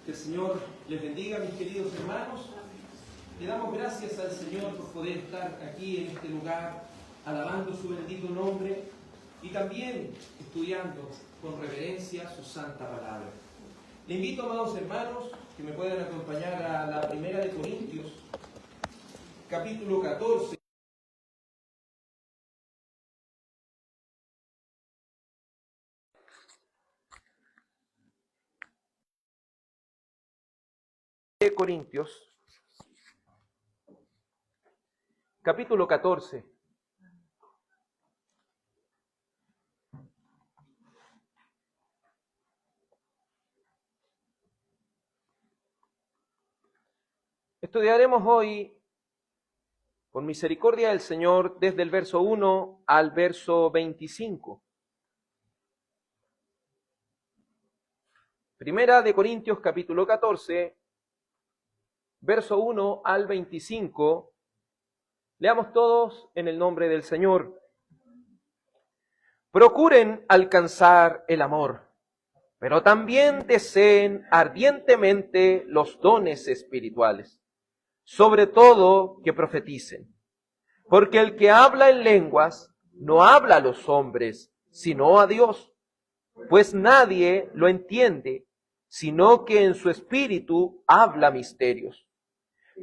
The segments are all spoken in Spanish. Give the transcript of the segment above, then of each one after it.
Que el Señor les bendiga, mis queridos hermanos. Le damos gracias al Señor por poder estar aquí en este lugar, alabando su bendito nombre y también estudiando con reverencia su santa palabra. Le invito, amados hermanos, que me puedan acompañar a la Primera de Corintios, capítulo 14. Corintios, capítulo 14. Estudiaremos hoy, por misericordia del Señor, desde el verso 1 al verso 25. Primera de Corintios, capítulo 14, verso 1 al 25. Leamos todos en el nombre del Señor. Procuren alcanzar el amor, pero también deseen ardientemente los dones espirituales, sobre todo que profeticen. Porque el que habla en lenguas no habla a los hombres, sino a Dios, pues nadie lo entiende, sino que en su espíritu habla misterios.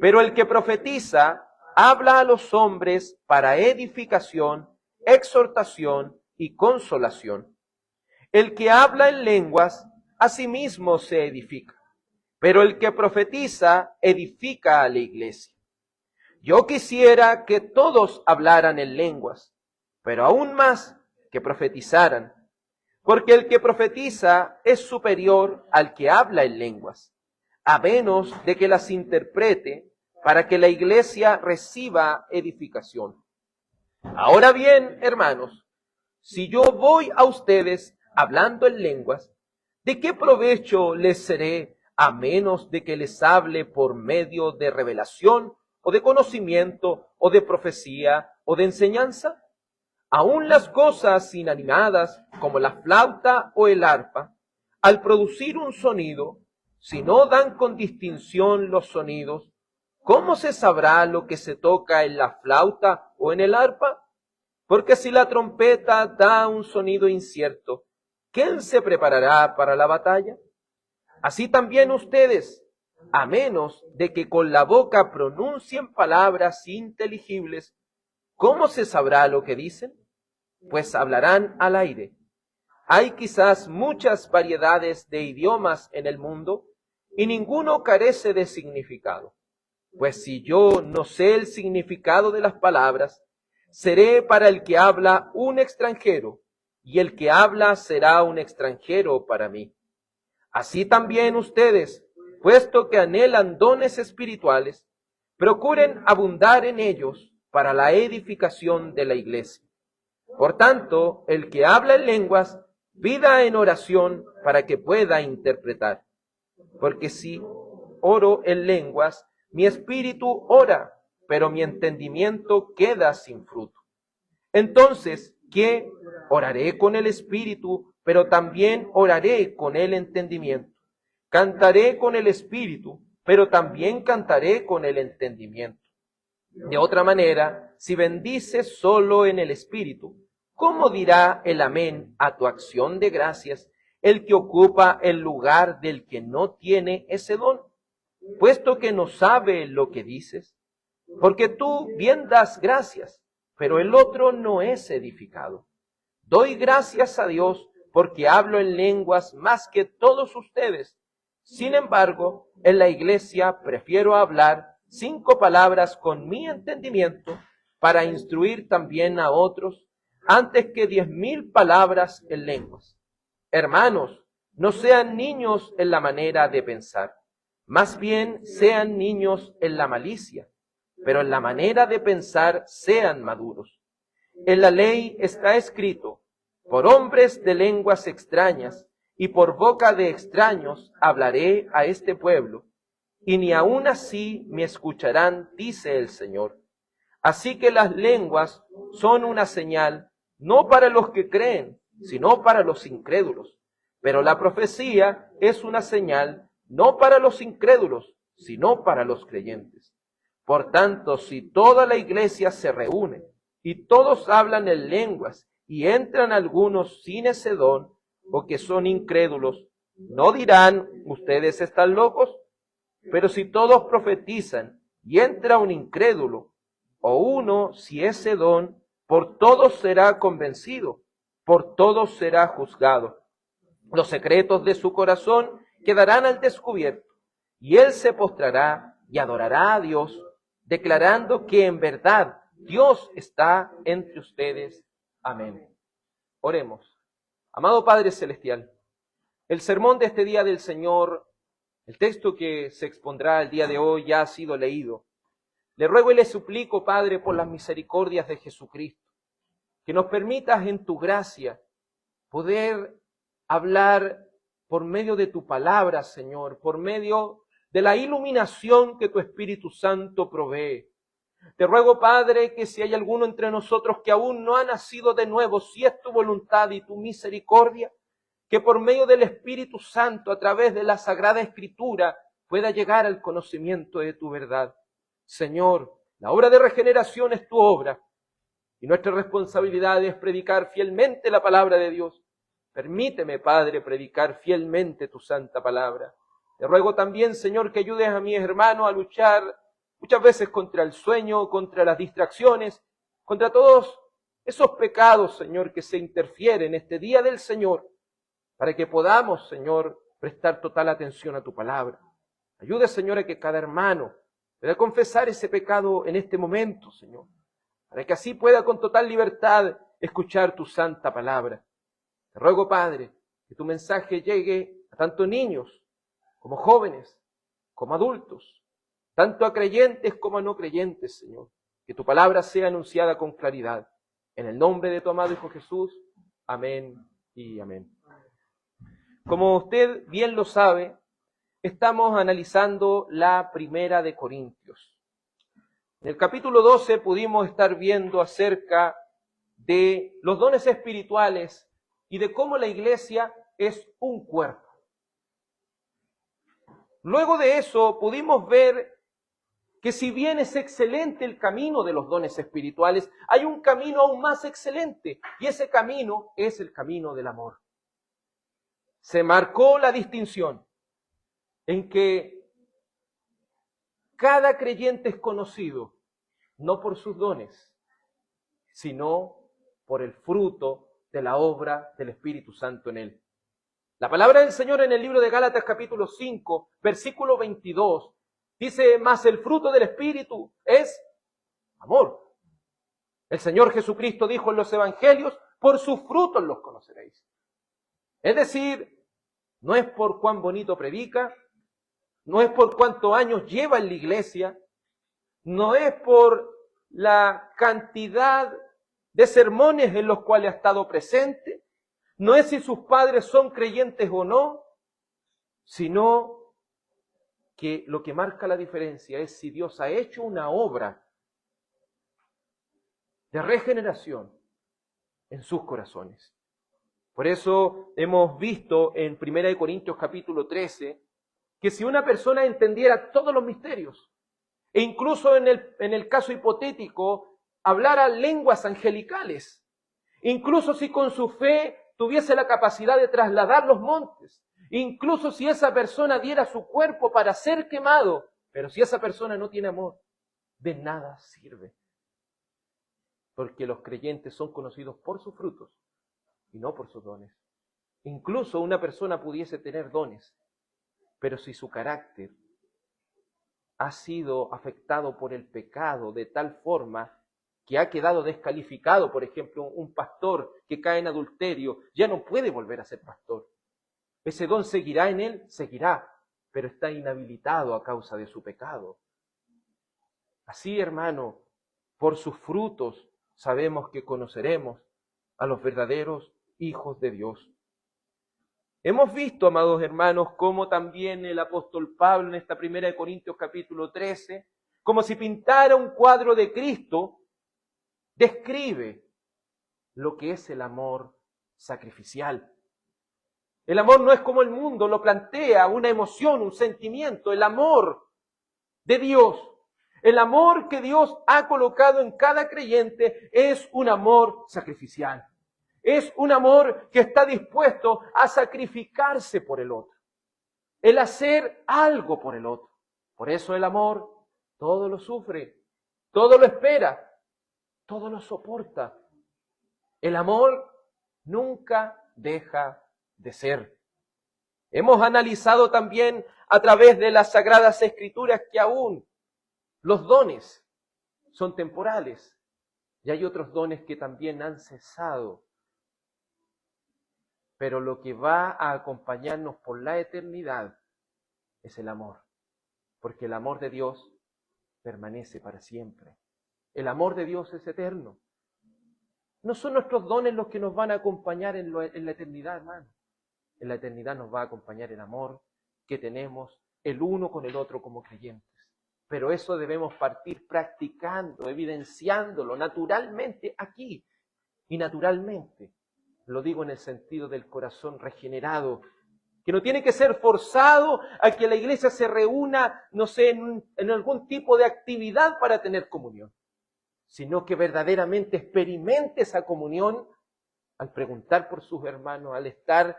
Pero el que profetiza habla a los hombres para edificación, exhortación y consolación. El que habla en lenguas, a sí mismo se edifica, pero el que profetiza edifica a la iglesia. Yo quisiera que todos hablaran en lenguas, pero aún más que profetizaran, porque el que profetiza es superior al que habla en lenguas, a menos de que las interprete para que la iglesia reciba edificación. Ahora bien, hermanos, si yo voy a ustedes hablando en lenguas, ¿de qué provecho les seré a menos de que les hable por medio de revelación o de conocimiento o de profecía o de enseñanza? Aún las cosas inanimadas como la flauta o el arpa, al producir un sonido, si no dan con distinción los sonidos, ¿cómo se sabrá lo que se toca en la flauta o en el arpa? Porque si la trompeta da un sonido incierto, ¿quién se preparará para la batalla? Así también ustedes, a menos de que con la boca pronuncien palabras inteligibles, ¿cómo se sabrá lo que dicen? Pues hablarán al aire. Hay quizás muchas variedades de idiomas en el mundo y ninguno carece de significado. Pues si yo no sé el significado de las palabras, seré para el que habla un extranjero, y el que habla será un extranjero para mí. Así también ustedes, puesto que anhelan dones espirituales, procuren abundar en ellos para la edificación de la iglesia. Por tanto, el que habla en lenguas, pida en oración para que pueda interpretar. Porque si oro en lenguas, mi espíritu ora, pero mi entendimiento queda sin fruto. Entonces, ¿qué? Oraré con el espíritu, pero también oraré con el entendimiento. Cantaré con el espíritu, pero también cantaré con el entendimiento. De otra manera, si bendices solo en el espíritu, ¿cómo dirá el amén a tu acción de gracias el que ocupa el lugar del que no tiene ese don, puesto que no sabe lo que dices? Porque tú bien das gracias, pero el otro no es edificado. Doy gracias a Dios porque hablo en lenguas más que todos ustedes. Sin embargo, en la iglesia prefiero hablar 5 palabras con mi entendimiento para instruir también a otros, antes que 10,000 palabras en lenguas. Hermanos, no sean niños en la manera de pensar, más bien sean niños en la malicia, pero en la manera de pensar sean maduros. En la ley está escrito: por hombres de lenguas extrañas y por boca de extraños hablaré a este pueblo, y ni aun así me escucharán, dice el Señor. Así que las lenguas son una señal, no para los que creen, sino para los incrédulos. Pero la profecía es una señal, no para los incrédulos, sino para los creyentes. Por tanto, si toda la iglesia se reúne y todos hablan en lenguas y entran algunos sin ese don o que son incrédulos, ¿no dirán, ustedes están locos? Pero si todos profetizan y entra un incrédulo o uno si ese don, por todos será convencido, por todos será juzgado. Los secretos de su corazón quedarán al descubierto y él se postrará y adorará a Dios, declarando que en verdad Dios está entre ustedes. Amén. Oremos. Amado Padre Celestial, el sermón de este día del Señor, el texto que se expondrá el día de hoy ya ha sido leído. Le ruego y le suplico, Padre, por las misericordias de Jesucristo, que nos permitas en tu gracia poder hablar por medio de tu palabra, Señor, por medio de la iluminación que tu Espíritu Santo provee. Te ruego, Padre, que si hay alguno entre nosotros que aún no ha nacido de nuevo, si es tu voluntad y tu misericordia, que por medio del Espíritu Santo, a través de la Sagrada Escritura, pueda llegar al conocimiento de tu verdad. Señor, la obra de regeneración es tu obra y nuestra responsabilidad es predicar fielmente la palabra de Dios. Permíteme, Padre, predicar fielmente tu santa palabra. Te ruego también, Señor, que ayudes a mis hermanos a luchar muchas veces contra el sueño, contra las distracciones, contra todos esos pecados, Señor, que se interfieren este día del Señor, para que podamos, Señor, prestar total atención a tu palabra. Ayude, Señor, a que cada hermano pueda confesar ese pecado en este momento, Señor, para que así pueda con total libertad escuchar tu santa palabra. Te ruego, Padre, que tu mensaje llegue a tanto niños como jóvenes, como adultos, tanto a creyentes como a no creyentes, Señor. Que tu palabra sea anunciada con claridad. En el nombre de tu amado Hijo Jesús. Amén y amén. Como usted bien lo sabe, estamos analizando la Primera de Corintios. En el capítulo 12 pudimos estar viendo acerca de los dones espirituales y de cómo la iglesia es un cuerpo. Luego de eso pudimos ver que si bien es excelente el camino de los dones espirituales, hay un camino aún más excelente y ese camino es el camino del amor. Se marcó la distinción en que cada creyente es conocido no por sus dones, sino por el fruto de la obra del Espíritu Santo en él. La palabra del Señor en el libro de Gálatas capítulo 5, versículo 22, dice, mas el fruto del Espíritu es amor. El Señor Jesucristo dijo en los evangelios, por sus frutos los conoceréis. Es decir, no es por cuán bonito predica, no es por cuántos años lleva en la iglesia, no es por la cantidad de sermones en los cuales ha estado presente, no es si sus padres son creyentes o no, sino que lo que marca la diferencia es si Dios ha hecho una obra de regeneración en sus corazones. Por eso hemos visto en 1 Corintios capítulo 13 que si una persona entendiera todos los misterios, e incluso en el caso hipotético, hablara lenguas angelicales, incluso si con su fe tuviese la capacidad de trasladar los montes, incluso si esa persona diera su cuerpo para ser quemado, pero si esa persona no tiene amor, de nada sirve. Porque los creyentes son conocidos por sus frutos y no por sus dones. Incluso una persona pudiese tener dones, pero si su carácter ha sido afectado por el pecado de tal forma que ha quedado descalificado, por ejemplo, un pastor que cae en adulterio, ya no puede volver a ser pastor. Ese don seguirá en él, seguirá, pero está inhabilitado a causa de su pecado. Así, hermano, por sus frutos sabemos que conoceremos a los verdaderos hijos de Dios. Hemos visto, amados hermanos, cómo también el apóstol Pablo en esta 1 Corintios capítulo 13, como si pintara un cuadro de Cristo, describe lo que es el amor sacrificial. El amor no es como el mundo lo plantea, una emoción, un sentimiento. El amor de Dios, el amor que Dios ha colocado en cada creyente es un amor sacrificial. Es un amor que está dispuesto a sacrificarse por el otro. El hacer algo por el otro. Por eso el amor todo lo sufre, todo lo espera, todo lo soporta. El amor nunca deja de ser. Hemos analizado también a través de las Sagradas Escrituras que aún los dones son temporales y hay otros dones que también han cesado. Pero lo que va a acompañarnos por la eternidad es el amor, porque el amor de Dios permanece para siempre. El amor de Dios es eterno. No son nuestros dones los que nos van a acompañar en la eternidad, hermano. En la eternidad nos va a acompañar el amor que tenemos el uno con el otro como creyentes. Pero eso debemos partir practicando, evidenciándolo naturalmente aquí. Y naturalmente, lo digo en el sentido del corazón regenerado, que no tiene que ser forzado a que la iglesia se reúna, no sé, en algún tipo de actividad para tener comunión, sino que verdaderamente experimente esa comunión al preguntar por sus hermanos, al estar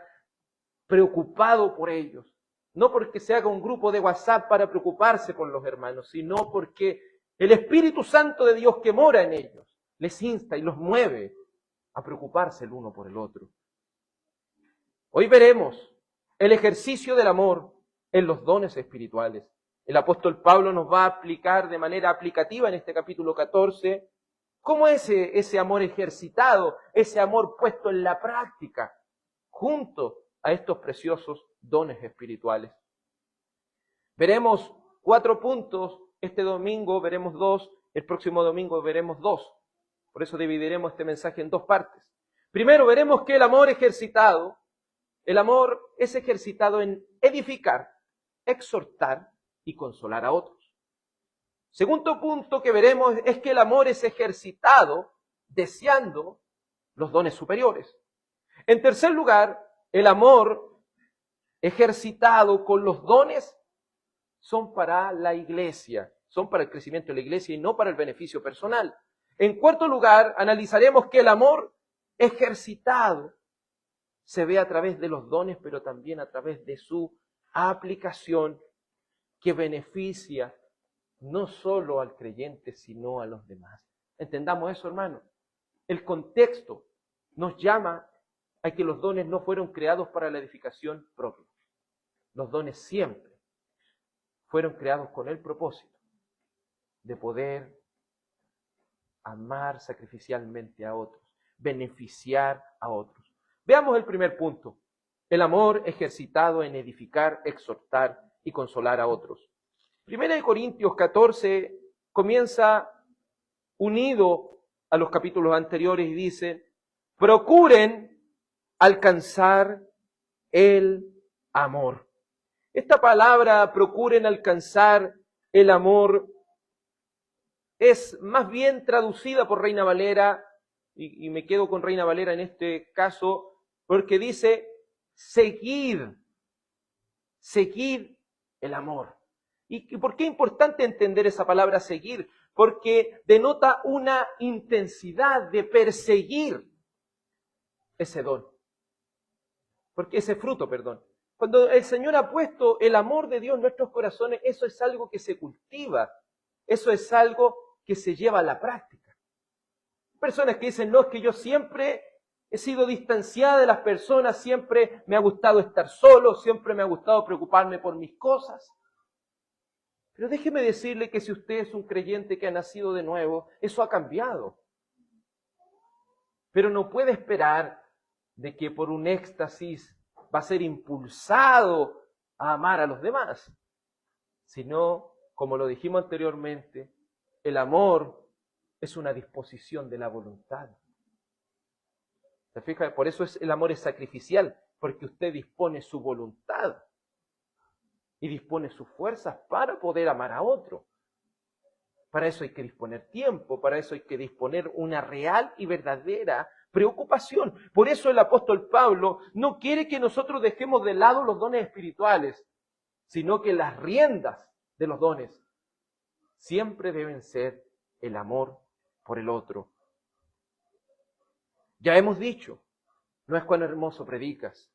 preocupado por ellos. No porque se haga un grupo de WhatsApp para preocuparse por los hermanos, sino porque el Espíritu Santo de Dios que mora en ellos les insta y los mueve a preocuparse el uno por el otro. Hoy veremos el ejercicio del amor en los dones espirituales. El apóstol Pablo nos va a explicar de manera aplicativa en este capítulo 14 cómo es ese amor ejercitado, ese amor puesto en la práctica, junto a estos preciosos dones espirituales. Veremos 4 puntos, este domingo veremos 2, el próximo domingo veremos 2. Por eso dividiremos este mensaje en 2 partes. Primero veremos que el amor es ejercitado en edificar, exhortar y consolar a otros. Segundo punto que veremos es que el amor es ejercitado deseando los dones superiores. En tercer lugar, el amor ejercitado con los dones son para la iglesia, son para el crecimiento de la iglesia y no para el beneficio personal. En cuarto lugar, analizaremos que el amor ejercitado se ve a través de los dones, pero también a través de su aplicación que beneficia no solo al creyente, sino a los demás. Entendamos eso, hermano. El contexto nos llama a que los dones no fueron creados para la edificación propia. Los dones siempre fueron creados con el propósito de poder amar sacrificialmente a otros, beneficiar a otros. Veamos el primer punto, el amor ejercitado en edificar, exhortar y consolar a otros. 1 Corintios 14 comienza unido a los capítulos anteriores y dice, procuren alcanzar el amor. Esta palabra, procuren alcanzar el amor, es más bien traducida por Reina Valera, y me quedo con Reina Valera en este caso, porque dice, seguid el amor. ¿Y por qué es importante entender esa palabra seguir? Porque denota una intensidad de perseguir ese don. Porque ese fruto, perdón. Cuando el Señor ha puesto el amor de Dios en nuestros corazones, eso es algo que se cultiva. Eso es algo que se lleva a la práctica. Personas que dicen, no, es que yo siempre he sido distanciada de las personas, siempre me ha gustado estar solo, siempre me ha gustado preocuparme por mis cosas. Pero déjeme decirle que si usted es un creyente que ha nacido de nuevo, eso ha cambiado. Pero no puede esperar de que por un éxtasis va a ser impulsado a amar a los demás, sino, como lo dijimos anteriormente, el amor es una disposición de la voluntad. ¿Se fija? Por eso el amor es sacrificial, porque usted dispone su voluntad y dispone sus fuerzas para poder amar a otro. Para eso hay que disponer tiempo, para eso hay que disponer una real y verdadera preocupación. Por eso el apóstol Pablo no quiere que nosotros dejemos de lado los dones espirituales, sino que las riendas de los dones siempre deben ser el amor por el otro. Ya hemos dicho, no es cuán hermoso predicas,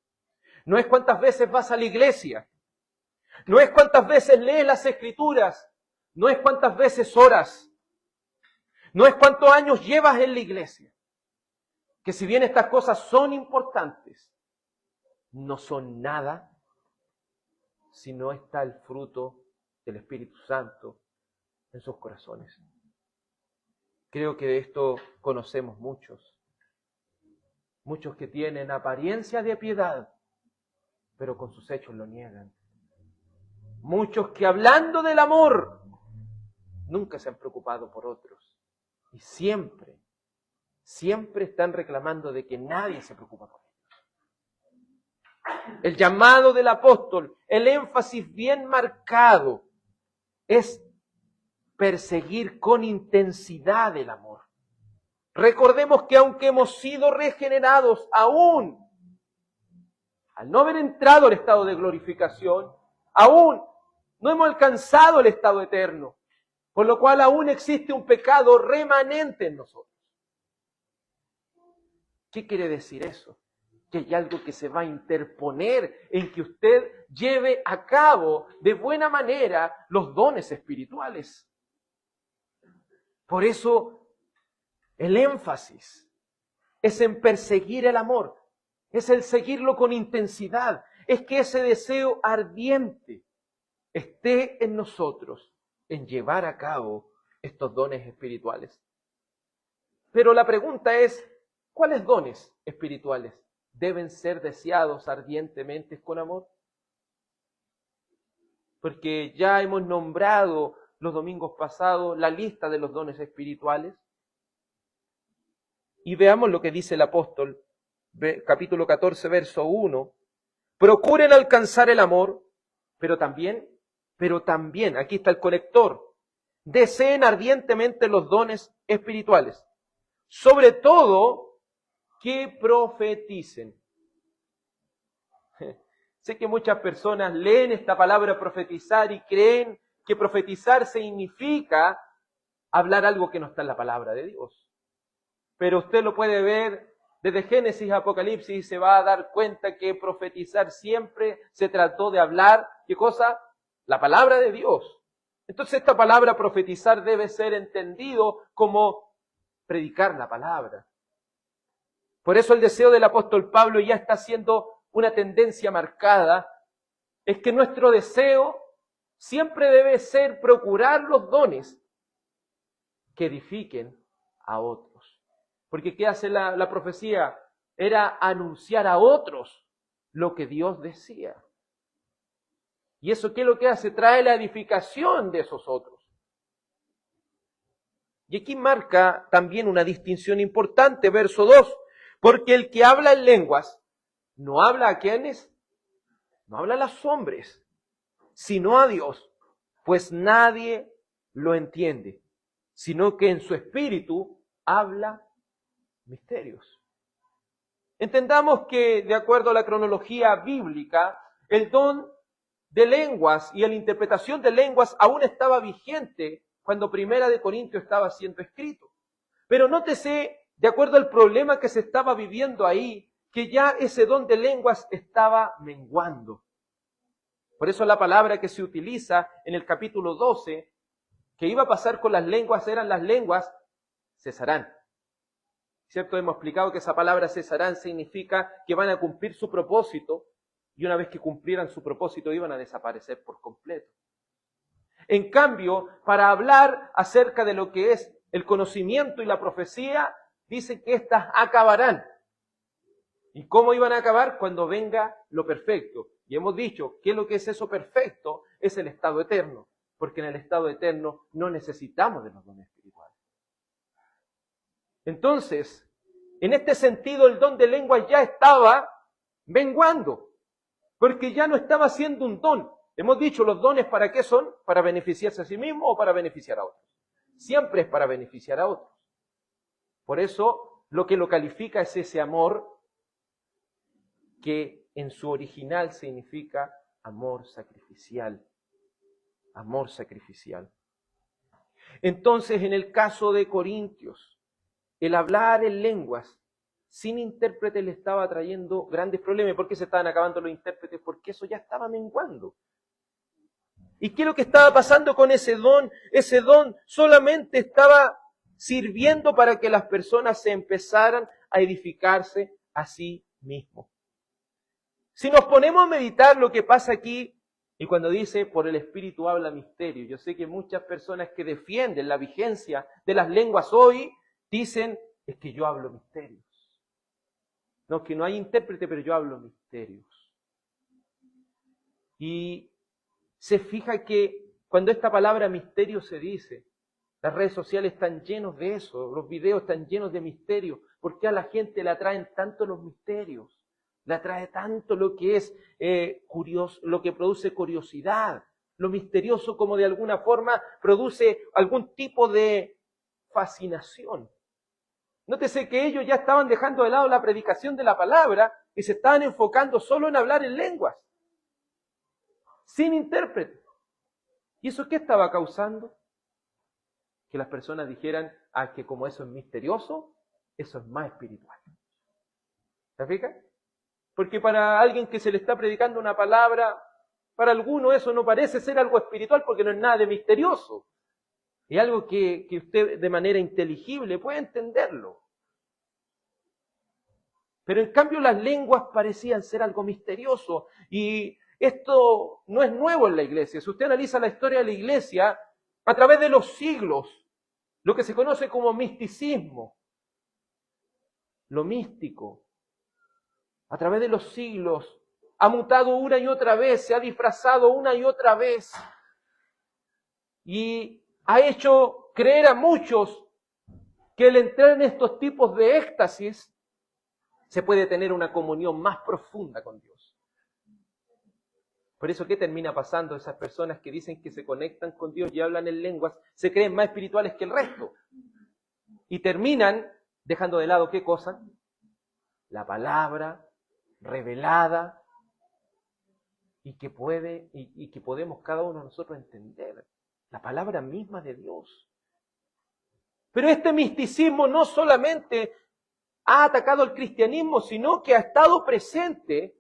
no es cuántas veces vas a la iglesia, no es cuántas veces lees las Escrituras, no es cuántas veces oras, no es cuántos años llevas en la iglesia. Que si bien estas cosas son importantes, no son nada si no está el fruto del Espíritu Santo en sus corazones. Creo que de esto conocemos muchos. Muchos que tienen apariencia de piedad, pero con sus hechos lo niegan. Muchos que hablando del amor, nunca se han preocupado por otros. Y siempre están reclamando de que nadie se preocupa por ellos. El llamado del apóstol, el énfasis bien marcado, es perseguir con intensidad el amor. Recordemos que aunque hemos sido regenerados, aún al no haber entrado al estado de glorificación, aún no hemos alcanzado el estado eterno, por lo cual aún existe un pecado remanente en nosotros. ¿Qué quiere decir eso? Que hay algo que se va a interponer en que usted lleve a cabo de buena manera los dones espirituales. Por eso el énfasis es en perseguir el amor, es el seguirlo con intensidad, es que ese deseo ardiente esté en nosotros, en llevar a cabo estos dones espirituales. Pero la pregunta es, ¿cuáles dones espirituales deben ser deseados ardientemente con amor? Porque ya hemos nombrado los domingos pasados la lista de los dones espirituales. Y veamos lo que dice el apóstol, capítulo 14, verso 1. Procuren alcanzar el amor, pero también, aquí está el conector, deseen ardientemente los dones espirituales, sobre todo que profeticen. Sé que muchas personas leen esta palabra profetizar y creen que profetizar significa hablar algo que no está en la palabra de Dios. Pero usted lo puede ver desde Génesis a Apocalipsis y se va a dar cuenta que profetizar siempre se trató de hablar, ¿qué cosa? La palabra de Dios. Entonces esta palabra profetizar debe ser entendido como predicar la palabra. Por eso el deseo del apóstol Pablo ya está siendo una tendencia marcada, es que nuestro deseo siempre debe ser procurar los dones que edifiquen a otros. Porque ¿qué hace la profecía? Era anunciar a otros lo que Dios decía. ¿Y eso qué es lo que hace? Trae la edificación de esos otros. Y aquí marca también una distinción importante, verso 2. Porque el que habla en lenguas, no habla a quienes, no habla a los hombres, sino a Dios, pues nadie lo entiende, sino que en su espíritu habla misterios. Entendamos que, de acuerdo a la cronología bíblica, el don de lenguas y la interpretación de lenguas aún estaba vigente cuando Primera de Corintios estaba siendo escrito. Pero nótese, de acuerdo al problema que se estaba viviendo ahí, que ya ese don de lenguas estaba menguando. Por eso la palabra que se utiliza en el capítulo 12, que iba a pasar con las lenguas, eran las lenguas cesarán. ¿Cierto? Hemos explicado que esa palabra cesarán significa que van a cumplir su propósito y una vez que cumplieran su propósito iban a desaparecer por completo. En cambio, para hablar acerca de lo que es el conocimiento y la profecía, dice que éstas acabarán. ¿Y cómo iban a acabar? Cuando venga lo perfecto. Y hemos dicho, ¿qué es lo que es eso perfecto? Es el estado eterno. Porque en el estado eterno no necesitamos de los dones espirituales. Entonces, en este sentido, el don de lenguas ya estaba menguando, porque ya no estaba siendo un don. Hemos dicho, los dones ¿para qué son? ¿Para beneficiarse a sí mismo o para beneficiar a otros? siempre es para beneficiar a otros. Por eso, lo que lo califica es ese amor que en su original significa amor sacrificial. Amor sacrificial. Entonces, en el caso de Corintios, el hablar en lenguas sin intérprete le estaba trayendo grandes problemas. ¿Por qué se estaban acabando los intérpretes? Porque eso ya estaba menguando. ¿Y qué es lo que estaba pasando con ese don? Ese don solamente estaba sirviendo para que las personas se empezaran a edificarse a sí mismos. Si nos ponemos a meditar lo que pasa aquí, y cuando dice, por el Espíritu habla misterio, yo sé que muchas personas que defienden la vigencia de las lenguas hoy, dicen, es que yo hablo misterios. No, que no hay intérprete, pero yo hablo misterios. Y se fija que cuando esta palabra misterio se dice, las redes sociales están llenos de eso, los videos están llenos de misterios. ¿Por qué a la gente le atraen tanto los misterios? Le atrae tanto lo que es curioso, lo que produce curiosidad, lo misterioso como de alguna forma produce algún tipo de fascinación. Nótese que ellos ya estaban dejando de lado la predicación de la palabra y se estaban enfocando solo en hablar en lenguas, sin intérprete. ¿Y eso qué estaba causando? Que las personas dijeran, que como eso es misterioso, eso es más espiritual. ¿Se fija? Porque para alguien que se le está predicando una palabra, para alguno eso no parece ser algo espiritual porque no es nada de misterioso. Es algo que usted de manera inteligible puede entenderlo. Pero en cambio las lenguas parecían ser algo misterioso. Y esto no es nuevo en la iglesia. Si usted analiza la historia de la iglesia, a través de los siglos, lo que se conoce como misticismo, lo místico, a través de los siglos, ha mutado una y otra vez, se ha disfrazado una y otra vez y ha hecho creer a muchos que el entrar en estos tipos de éxtasis se puede tener una comunión más profunda con Dios. Por eso, ¿qué termina pasando? Esas personas que dicen que se conectan con Dios y hablan en lenguas, se creen más espirituales que el resto. Y terminan dejando de lado, ¿qué cosa? La palabra revelada y que podemos cada uno de nosotros entender. La palabra misma de Dios. Pero este misticismo no solamente ha atacado al cristianismo, sino que ha estado presente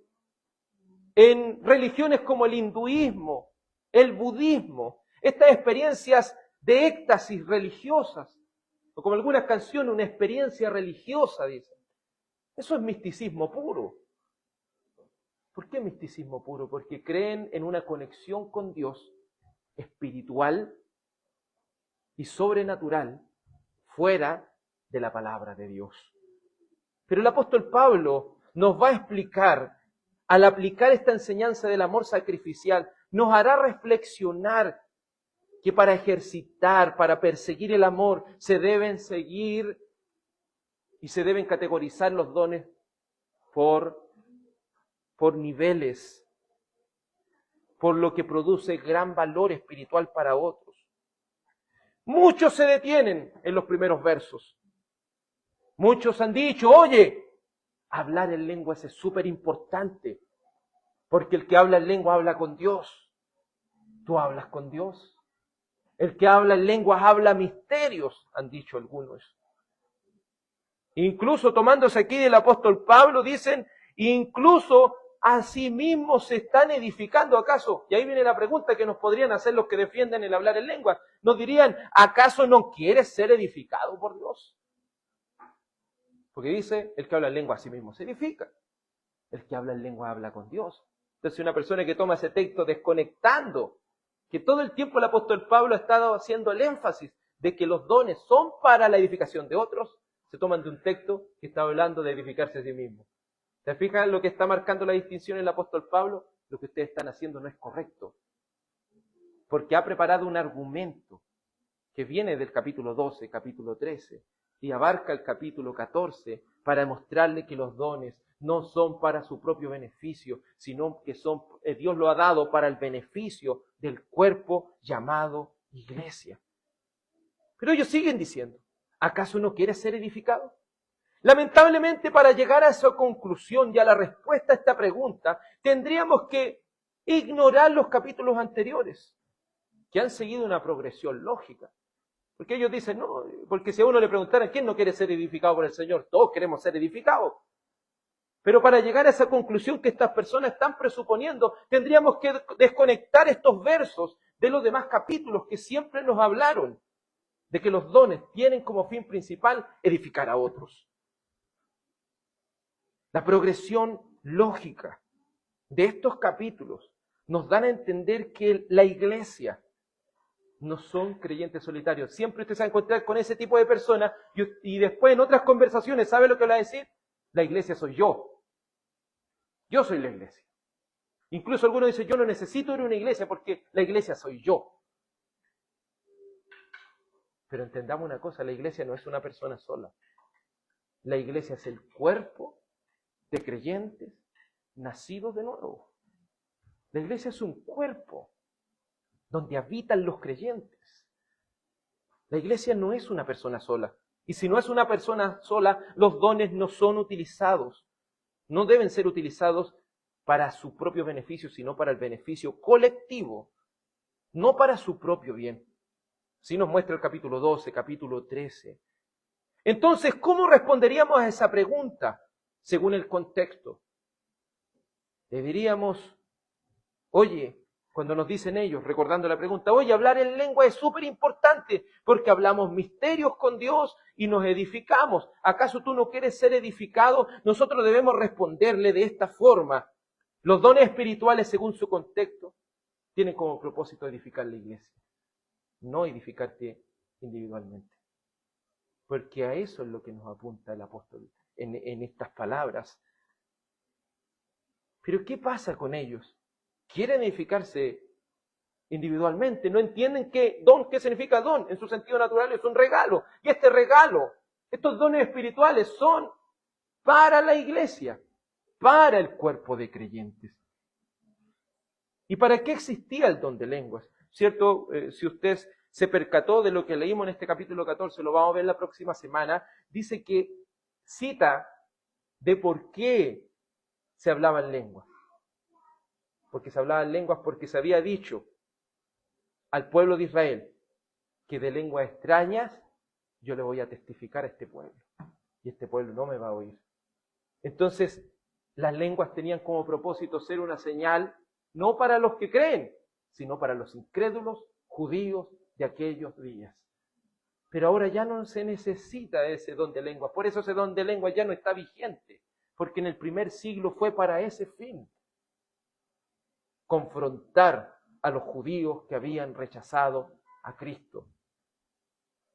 en religiones como el hinduismo, el budismo, estas experiencias de éxtasis religiosas, o como algunas canciones, una experiencia religiosa, dicen. Eso es misticismo puro. ¿Por qué misticismo puro? Porque creen en una conexión con Dios espiritual y sobrenatural fuera de la palabra de Dios. Pero el apóstol Pablo nos va a explicar, al aplicar esta enseñanza del amor sacrificial, nos hará reflexionar que para ejercitar, para perseguir el amor, se deben seguir y se deben categorizar los dones por niveles, por lo que produce gran valor espiritual para otros. Muchos se detienen en los primeros versos. Muchos han dicho, oye, hablar en lenguas es súper importante, porque el que habla en lengua habla con Dios. ¿Tú hablas con Dios? El que habla en lenguas habla misterios, han dicho algunos. Incluso tomándose aquí del apóstol Pablo, dicen, incluso a sí mismos se están edificando, ¿acaso? Y ahí viene la pregunta que nos podrían hacer los que defienden el hablar en lenguas. Nos dirían, ¿acaso no quieres ser edificado por Dios? Porque dice, el que habla en lengua a sí mismo se edifica. El que habla en lengua habla con Dios. Entonces una persona que toma ese texto desconectando, que todo el tiempo el apóstol Pablo ha estado haciendo el énfasis de que los dones son para la edificación de otros, se toman de un texto que está hablando de edificarse a sí mismo. ¿Se fijan lo que está marcando la distinción el apóstol Pablo? Lo que ustedes están haciendo no es correcto. Porque ha preparado un argumento que viene del capítulo 12, capítulo 13, y abarca el capítulo 14 para mostrarle que los dones no son para su propio beneficio, sino que Dios lo ha dado para el beneficio del cuerpo llamado iglesia. Pero ellos siguen diciendo, ¿acaso no quieres ser edificado? Lamentablemente, para llegar a esa conclusión y a la respuesta a esta pregunta, tendríamos que ignorar los capítulos anteriores, que han seguido una progresión lógica. Porque ellos dicen, no, porque si a uno le preguntara, ¿quién no quiere ser edificado por el Señor? Todos queremos ser edificados. Pero para llegar a esa conclusión que estas personas están presuponiendo, tendríamos que desconectar estos versos de los demás capítulos que siempre nos hablaron de que los dones tienen como fin principal edificar a otros. La progresión lógica de estos capítulos nos dan a entender que la iglesia no son creyentes solitarios. Siempre usted se va a encontrar con ese tipo de personas y después en otras conversaciones, ¿sabe lo que va a decir? La iglesia soy yo. Yo soy la iglesia. Incluso algunos dicen, yo no necesito ir a una iglesia porque la iglesia soy yo. Pero entendamos una cosa, la iglesia no es una persona sola. La iglesia es el cuerpo de creyentes nacidos de nuevo. La iglesia es un cuerpo donde habitan los creyentes. La iglesia no es una persona sola. Y si no es una persona sola, los dones no son utilizados. No deben ser utilizados para su propio beneficio, sino para el beneficio colectivo, no para su propio bien. Así nos muestra el capítulo 12, capítulo 13. Entonces, ¿cómo responderíamos a esa pregunta según el contexto? Le diríamos, oye, cuando nos dicen ellos, recordando la pregunta, oye, hablar en lengua es súper importante porque hablamos misterios con Dios y nos edificamos. ¿Acaso tú no quieres ser edificado? Nosotros debemos responderle de esta forma. Los dones espirituales, según su contexto, tienen como propósito edificar la iglesia, no edificarte individualmente. Porque a eso es lo que nos apunta el apóstol en estas palabras. Pero ¿qué pasa con ellos? Quieren edificarse individualmente, no entienden qué significa don. En su sentido natural es un regalo. Y este regalo, estos dones espirituales son para la iglesia, para el cuerpo de creyentes. ¿Y para qué existía el don de lenguas? ¿Cierto? Si usted se percató de lo que leímos en este capítulo 14, lo vamos a ver la próxima semana, dice que cita de por qué se hablaba en lenguas. Porque se hablaba en lenguas porque se había dicho al pueblo de Israel que de lenguas extrañas yo le voy a testificar a este pueblo. Y este pueblo no me va a oír. Entonces, las lenguas tenían como propósito ser una señal no para los que creen, sino para los incrédulos judíos de aquellos días. Pero ahora ya no se necesita ese don de lenguas. Por eso ese don de lenguas ya no está vigente. Porque en el primer siglo fue para ese fin. Confrontar a los judíos que habían rechazado a Cristo.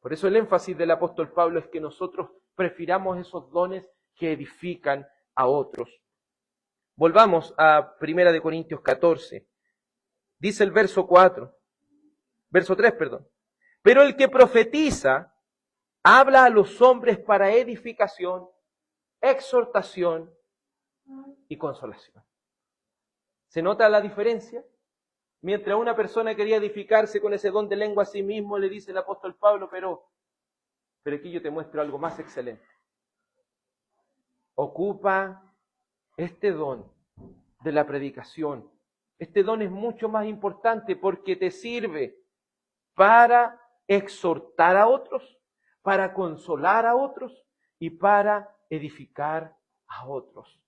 Por eso el énfasis del apóstol Pablo es que nosotros prefiramos esos dones que edifican a otros. Volvamos a 1 Corintios 14. Dice el verso 3, perdón. Pero el que profetiza habla a los hombres para edificación, exhortación y consolación. ¿Se nota la diferencia? Mientras una persona quería edificarse con ese don de lengua a sí mismo, le dice el apóstol Pablo, pero aquí yo te muestro algo más excelente. Ocupa este don de la predicación. Este don es mucho más importante porque te sirve para exhortar a otros, para consolar a otros y para edificar a otros.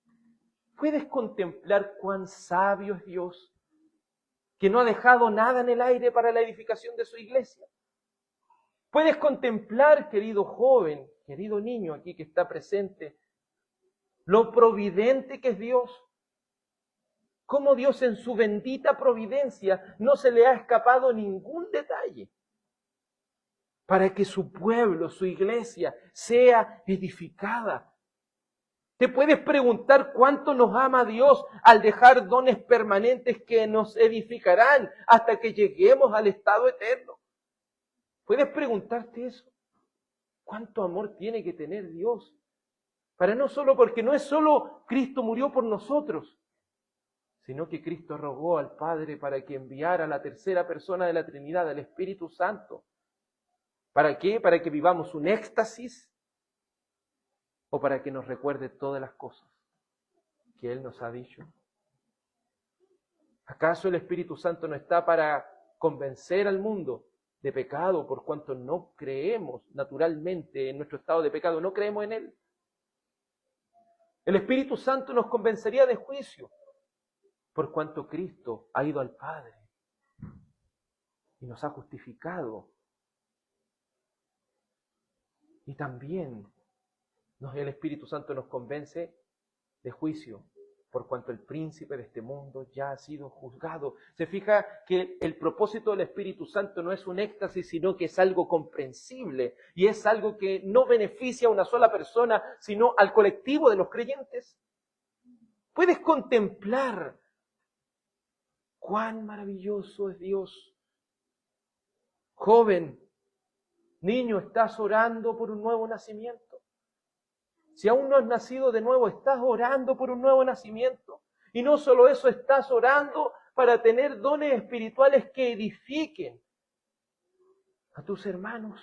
¿Puedes contemplar cuán sabio es Dios? Que no ha dejado nada en el aire para la edificación de su iglesia. Puedes contemplar, querido joven, querido niño aquí que está presente, lo providente que es Dios. Cómo Dios en su bendita providencia no se le ha escapado ningún detalle para que su pueblo, su iglesia, sea edificada. Te puedes preguntar cuánto nos ama Dios al dejar dones permanentes que nos edificarán hasta que lleguemos al estado eterno. ¿Puedes preguntarte eso? ¿Cuánto amor tiene que tener Dios? Para no solo, porque no es solo Cristo murió por nosotros, sino que Cristo rogó al Padre para que enviara a la tercera persona de la Trinidad, al Espíritu Santo, ¿Para qué? ¿Para que vivamos un éxtasis? ¿O para que nos recuerde todas las cosas que Él nos ha dicho? ¿Acaso el Espíritu Santo no está para convencer al mundo de pecado por cuanto no creemos naturalmente en nuestro estado de pecado, no creemos en Él? El Espíritu Santo nos convencería de juicio por cuanto Cristo ha ido al Padre y nos ha justificado. Y también el Espíritu Santo nos convence de juicio por cuanto el príncipe de este mundo ya ha sido juzgado. Se fija que el propósito del Espíritu Santo no es un éxtasis, sino que es algo comprensible y es algo que no beneficia a una sola persona, sino al colectivo de los creyentes. Puedes contemplar cuán maravilloso es Dios. Joven, niño, ¿estás orando por un nuevo nacimiento? Si aún no has nacido de nuevo, estás orando por un nuevo nacimiento. Y no solo eso, estás orando para tener dones espirituales que edifiquen a tus hermanos.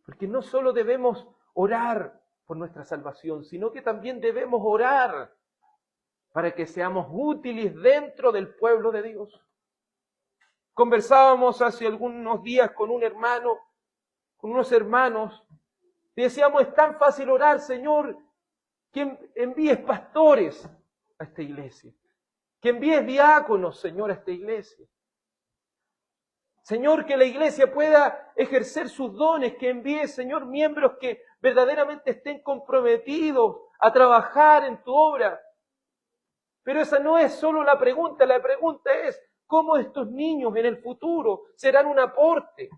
Porque no solo debemos orar por nuestra salvación, sino que también debemos orar para que seamos útiles dentro del pueblo de Dios. Conversábamos hace algunos días con un hermano, con unos hermanos, y decíamos, es tan fácil orar, Señor, que envíes pastores a esta iglesia, que envíes diáconos, Señor, a esta iglesia. Señor, que la iglesia pueda ejercer sus dones, que envíes, Señor, miembros que verdaderamente estén comprometidos a trabajar en tu obra. Pero esa no es solo la pregunta es cómo estos niños en el futuro serán un aporte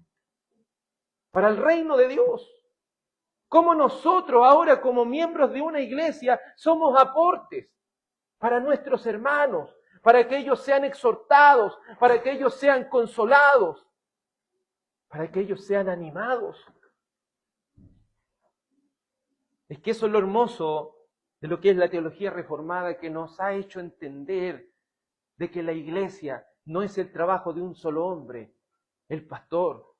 para el reino de Dios. Cómo nosotros ahora como miembros de una iglesia somos aportes para nuestros hermanos, para que ellos sean exhortados, para que ellos sean consolados, para que ellos sean animados. Es que eso es lo hermoso de lo que es la teología reformada, que nos ha hecho entender de que la iglesia no es el trabajo de un solo hombre, el pastor.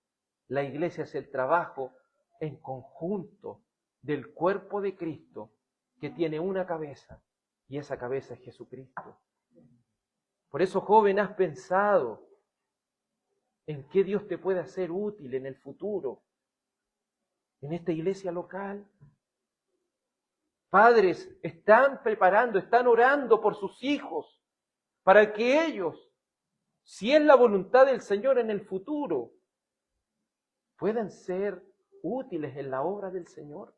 La iglesia es el trabajo en conjunto del cuerpo de Cristo, que tiene una cabeza, y esa cabeza es Jesucristo. Por eso, joven, ¿has pensado en qué Dios te puede hacer útil en el futuro, en esta iglesia local? Padres están preparando, están orando por sus hijos, para que ellos, si es la voluntad del Señor en el futuro, puedan ser útiles en la obra del Señor.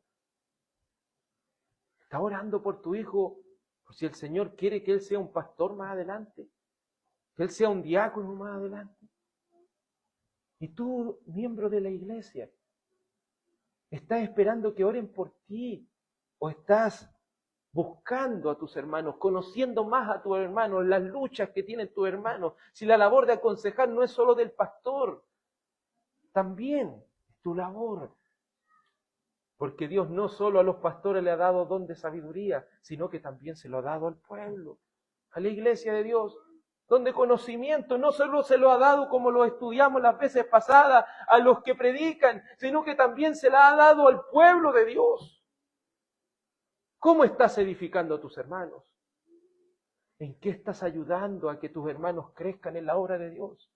¿Estás orando por tu hijo, por si el Señor quiere que él sea un pastor más adelante? Que él sea un diácono más adelante. Y tú, miembro de la iglesia, ¿estás esperando que oren por ti? ¿O estás buscando a tus hermanos, conociendo más a tus hermanos, las luchas que tienen tus hermanos? Si la labor de aconsejar no es solo del pastor, también es tu labor. Porque Dios no solo a los pastores le ha dado don de sabiduría, sino que también se lo ha dado al pueblo, a la iglesia de Dios. Don de conocimiento no solo se lo ha dado, como lo estudiamos las veces pasadas, a los que predican, sino que también se la ha dado al pueblo de Dios. ¿Cómo estás edificando a tus hermanos? ¿En qué estás ayudando a que tus hermanos crezcan en la obra de Dios?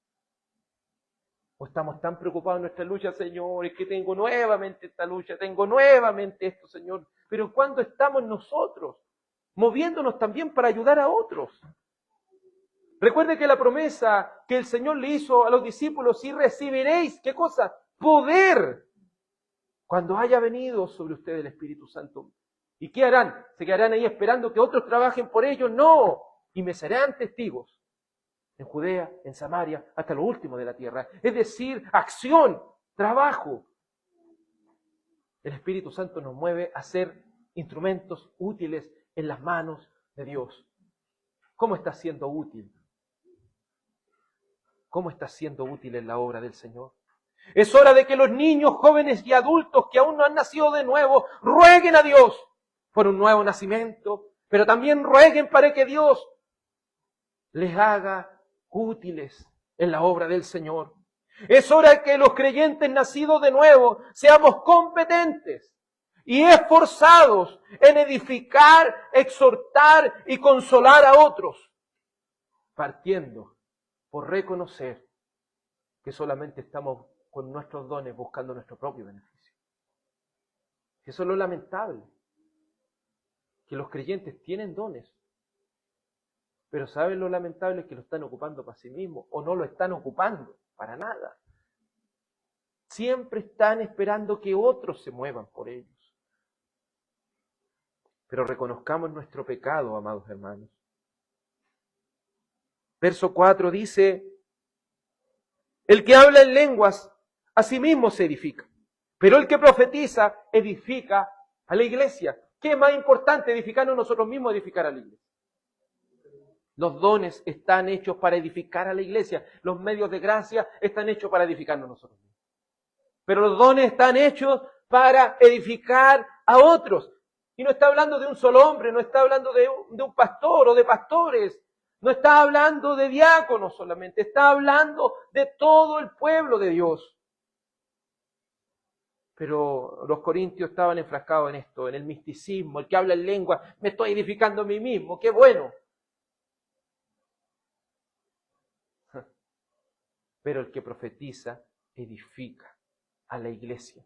¿O estamos tan preocupados en nuestra lucha, Señor, es que tengo nuevamente esta lucha, tengo nuevamente esto, Señor? Pero ¿cuándo estamos nosotros moviéndonos también para ayudar a otros? Recuerde que la promesa que el Señor le hizo a los discípulos, y recibiréis, ¿qué cosa? Poder, cuando haya venido sobre ustedes el Espíritu Santo. ¿Y qué harán? ¿Se quedarán ahí esperando que otros trabajen por ellos? No, y me serán testigos en Judea, en Samaria, hasta lo último de la tierra. Es decir, acción, trabajo. El Espíritu Santo nos mueve a ser instrumentos útiles en las manos de Dios. ¿Cómo estás siendo útil? ¿Cómo estás siendo útil en la obra del Señor? Es hora de que los niños, jóvenes y adultos que aún no han nacido de nuevo, rueguen a Dios por un nuevo nacimiento, pero también rueguen para que Dios les haga útiles en la obra del Señor. Es hora que los creyentes nacidos de nuevo seamos competentes y esforzados en edificar, exhortar y consolar a otros, partiendo por reconocer que solamente estamos con nuestros dones buscando nuestro propio beneficio. Eso es lo lamentable, que los creyentes tienen dones, pero ¿saben lo lamentable? Que lo están ocupando para sí mismos o no lo están ocupando para nada. Siempre están esperando que otros se muevan por ellos. Pero reconozcamos nuestro pecado, amados hermanos. Verso 4 dice: el que habla en lenguas, a sí mismo se edifica, pero el que profetiza, edifica a la iglesia. ¿Qué es más importante, edificarnos nosotros mismos o edificar a la iglesia? Los dones están hechos para edificar a la iglesia. Los medios de gracia están hechos para edificarnos nosotros mismos. Pero los dones están hechos para edificar a otros. Y no está hablando de un solo hombre, no está hablando de un pastor o de pastores. No está hablando de diáconos solamente, está hablando de todo el pueblo de Dios. Pero los corintios estaban enfrascados en esto, en el misticismo. El que habla en lengua, me estoy edificando a mí mismo, qué bueno. Pero el que profetiza, edifica a la iglesia.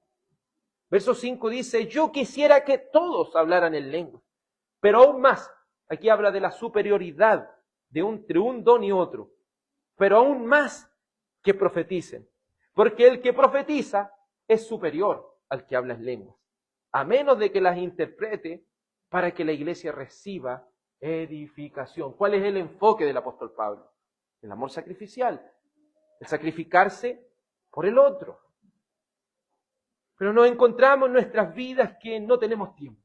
Verso 5 dice: yo quisiera que todos hablaran en lengua, pero aún más, aquí habla de la superioridad entre un don y otro, pero aún más que profeticen, porque el que profetiza es superior al que habla en lenguas, a menos de que las interprete para que la iglesia reciba edificación. ¿Cuál es el enfoque del apóstol Pablo? El amor sacrificial, el sacrificarse por el otro. Pero nos encontramos en nuestras vidas que no tenemos tiempo.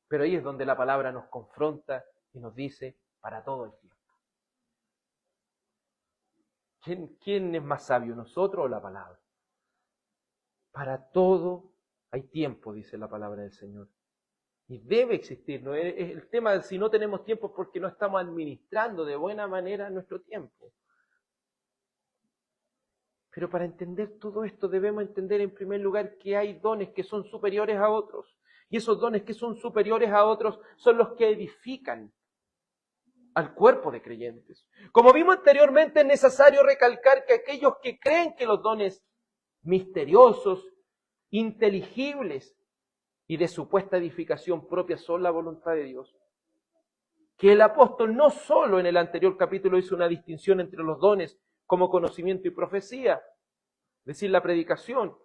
Pero ahí es donde la palabra nos confronta y nos dice: para todo el tiempo. ¿Quién es más sabio, nosotros o la palabra? Para todo hay tiempo, dice la palabra del Señor. Y debe existir. ¿No? El tema de si no tenemos tiempo es porque no estamos administrando de buena manera nuestro tiempo. Pero para entender todo esto debemos entender en primer lugar que hay dones que son superiores a otros. Y esos dones que son superiores a otros son los que edifican al cuerpo de creyentes. Como vimos anteriormente, es necesario recalcar que aquellos que creen que los dones misteriosos, inteligibles y de supuesta edificación propia son la voluntad de Dios, que el apóstol no solo en el anterior capítulo hizo una distinción entre los dones como conocimiento y profecía, es decir, la predicación,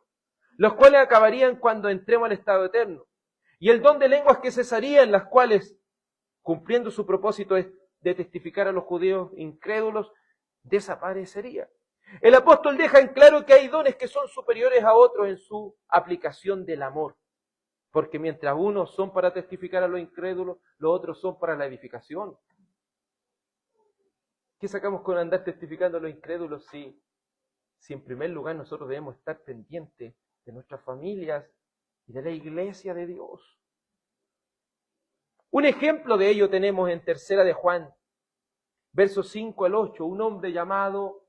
los cuales acabarían cuando entremos al estado eterno, y el don de lenguas que cesarían, las cuales, cumpliendo su propósito de testificar a los judíos incrédulos, desaparecería. El apóstol deja en claro que hay dones que son superiores a otros en su aplicación del amor, porque mientras unos son para testificar a los incrédulos, los otros son para la edificación. ¿Qué sacamos con andar testificando a los incrédulos si en primer lugar nosotros debemos estar pendientes de nuestras familias y de la iglesia de Dios? Un ejemplo de ello tenemos en 3 de Juan, versos 5 al 8, un hombre llamado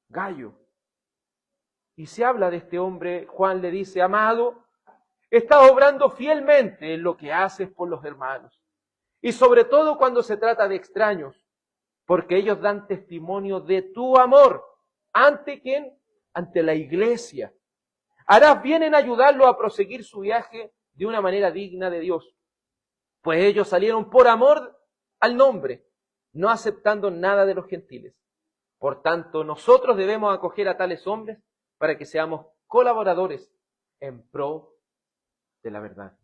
Gallo. Y se habla de este hombre. Juan le dice: amado, estás obrando fielmente en lo que haces por los hermanos, y sobre todo cuando se trata de extraños, porque ellos dan testimonio de tu amor. ¿Ante quién? Ante la iglesia. Harás bien en ayudarlo a proseguir su viaje de una manera digna de Dios, pues ellos salieron por amor al nombre, no aceptando nada de los gentiles. Por tanto, nosotros debemos acoger a tales hombres para que seamos colaboradores en pro de la verdad.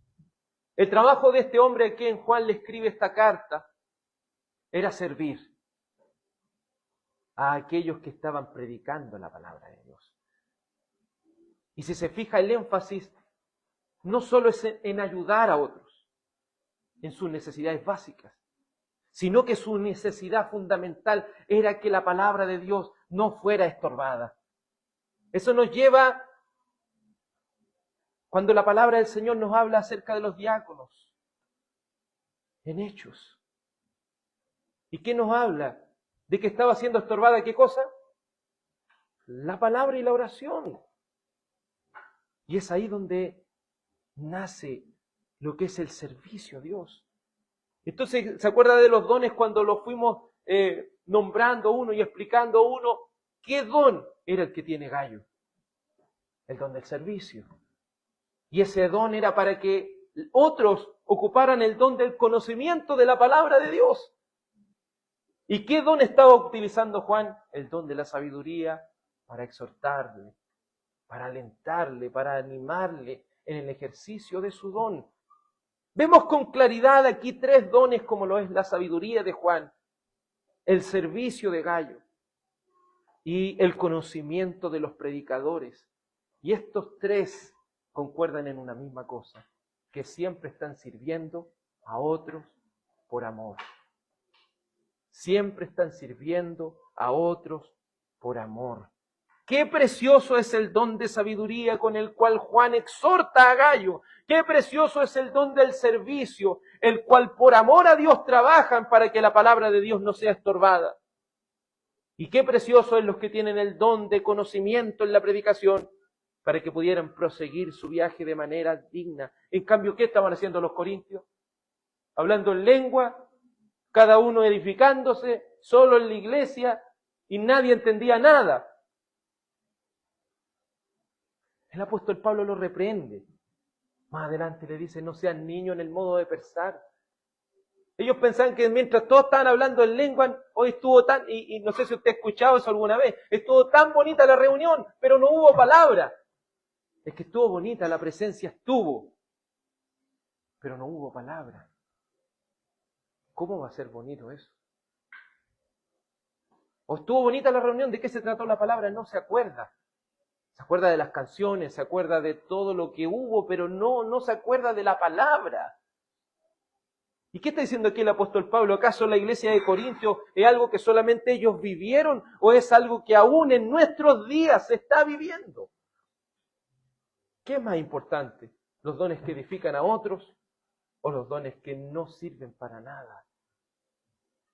El trabajo de este hombre a quien Juan le escribe esta carta era servir a aquellos que estaban predicando la palabra de Dios. Y si se fija, el énfasis no solo es en ayudar a otros en sus necesidades básicas, sino que su necesidad fundamental era que la palabra de Dios no fuera estorbada. Eso nos lleva, cuando la palabra del Señor nos habla acerca de los diáconos, en Hechos. ¿Y qué nos habla? ¿De que estaba siendo estorbada qué cosa? la palabra y la oración. Y es ahí donde nace lo que es el servicio a Dios. Entonces, ¿se acuerda de los dones cuando los fuimos nombrando uno y explicando uno? ¿Qué don era el que tiene Gallo? El don del servicio. Y ese don era para que otros ocuparan el don del conocimiento de la palabra de Dios. ¿Y qué don estaba utilizando Juan? El don de la sabiduría para exhortarle, para alentarle, para animarle en el ejercicio de su don. Vemos con claridad aquí tres dones como lo es la sabiduría de Juan, el servicio de Gallo y el conocimiento de los predicadores. Y estos tres concuerdan en una misma cosa, que siempre están sirviendo a otros por amor. Siempre están sirviendo a otros por amor. Qué precioso es el don de sabiduría con el cual Juan exhorta a Gallo. Qué precioso es el don del servicio, el cual por amor a Dios trabajan para que la palabra de Dios no sea estorbada. Y qué precioso es los que tienen el don de conocimiento en la predicación para que pudieran proseguir su viaje de manera digna. En cambio, ¿qué estaban haciendo los corintios? Hablando en lengua, cada uno edificándose, solo en la iglesia, y nadie entendía nada. El apóstol Pablo lo reprende. Más adelante le dice, no sean niños en el modo de pensar. Ellos pensaban que mientras todos estaban hablando en lengua, hoy estuvo tan, y no sé si usted ha escuchado eso alguna vez, estuvo tan bonita la reunión, pero no hubo palabra. Es que estuvo bonita, la presencia estuvo, pero no hubo palabra. ¿Cómo va a ser bonito eso? ¿O estuvo bonita la reunión? ¿De qué se trató la palabra? No se acuerda. Se acuerda de las canciones, se acuerda de todo lo que hubo, pero no se acuerda de la palabra. ¿Y qué está diciendo aquí el apóstol Pablo? ¿Acaso la iglesia de Corintios es algo que solamente ellos vivieron o es algo que aún en nuestros días se está viviendo? ¿Qué es más importante? ¿Los dones que edifican a otros o los dones que no sirven para nada?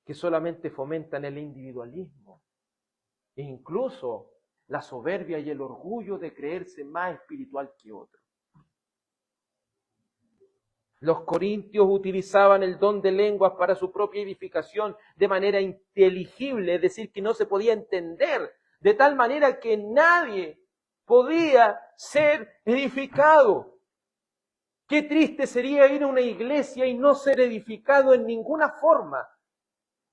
Que solamente fomentan el individualismo e incluso la soberbia y el orgullo de creerse más espiritual que otros. Los corintios utilizaban el don de lenguas para su propia edificación de manera inteligible, es decir, que no se podía entender, de tal manera que nadie podía ser edificado. Qué triste sería ir a una iglesia y no ser edificado en ninguna forma.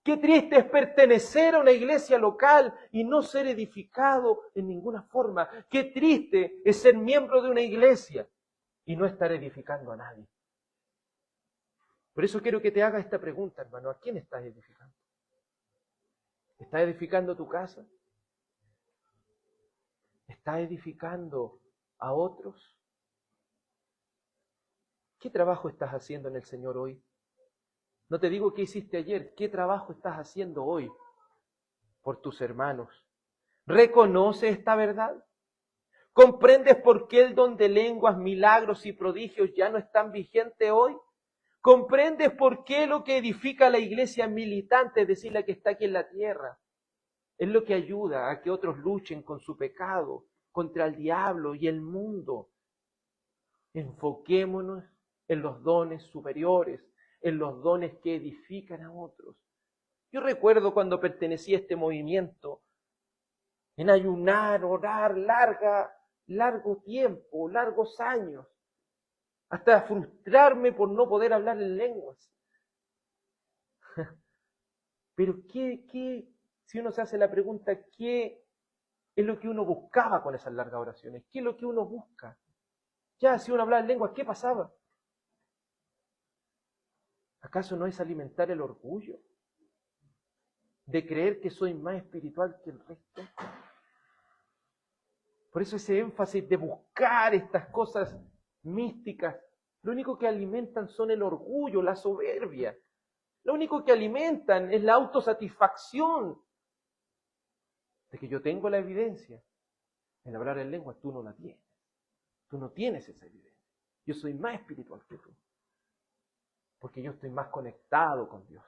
Qué triste es pertenecer a una iglesia local y no ser edificado en ninguna forma. Qué triste es ser miembro de una iglesia y no estar edificando a nadie. Por eso quiero que te haga esta pregunta, hermano. ¿A quién estás edificando? ¿Estás edificando tu casa? ¿Estás edificando a otros? ¿Qué trabajo estás haciendo en el Señor hoy? No te digo qué hiciste ayer, ¿qué trabajo estás haciendo hoy por tus hermanos? ¿Reconoces esta verdad? ¿Comprendes por qué el don de lenguas, milagros y prodigios ya no están vigentes hoy? ¿Comprendes por qué lo que edifica la iglesia militante, es decir, la que está aquí en la tierra, es lo que ayuda a que otros luchen con su pecado, contra el diablo y el mundo? Enfoquémonos en los dones superiores, en los dones que edifican a otros. Yo recuerdo cuando pertenecía a este movimiento, en ayunar, orar, largo tiempo, largos años, hasta frustrarme por no poder hablar en lenguas. Pero si uno se hace la pregunta, ¿qué es lo que uno buscaba con esas largas oraciones? ¿Qué es lo que uno busca? Ya, si uno hablaba en lenguas, ¿qué pasaba? ¿Acaso no es alimentar el orgullo de creer que soy más espiritual que el resto? Por eso ese énfasis de buscar estas cosas místicas, lo único que alimentan son el orgullo, la soberbia. Lo único que alimentan es la autosatisfacción de que yo tengo la evidencia. En hablar en lengua tú no la tienes. Tú no tienes esa evidencia. Yo soy más espiritual que tú. Porque yo estoy más conectado con Dios.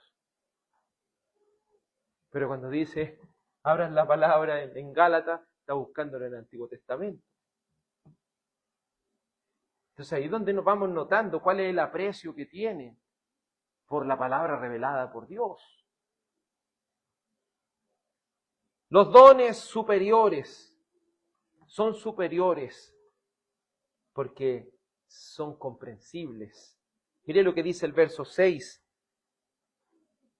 Pero cuando dice, abran la palabra en Gálatas, está buscando en el Antiguo Testamento. Entonces ahí es donde nos vamos notando cuál es el aprecio que tiene por la palabra revelada por Dios. Los dones superiores son superiores porque son comprensibles. Mire lo que dice el verso 6.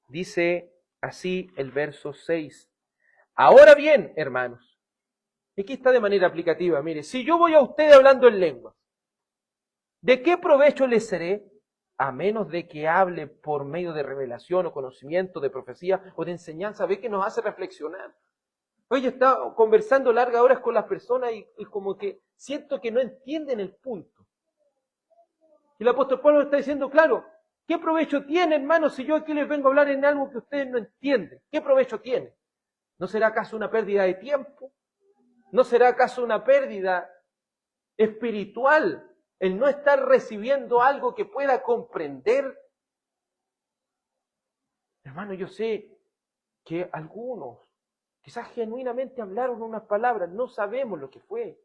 Dice así el verso 6. Ahora bien, hermanos, aquí está de manera aplicativa, mire, si yo voy a ustedes hablando en lenguas, ¿de qué provecho les seré? A menos de que hable por medio de revelación o conocimiento, de profecía o de enseñanza. Ve que nos hace reflexionar. Hoy yo estaba conversando largas horas con las personas y como que siento que no entienden el punto. Y el apóstol Pablo está diciendo, claro, ¿qué provecho tiene, hermanos, si yo aquí les vengo a hablar en algo que ustedes no entienden? ¿Qué provecho tiene? ¿No será acaso una pérdida de tiempo? ¿No será acaso una pérdida espiritual el no estar recibiendo algo que pueda comprender? Hermano, yo sé que algunos quizás genuinamente hablaron unas palabras, no sabemos lo que fue.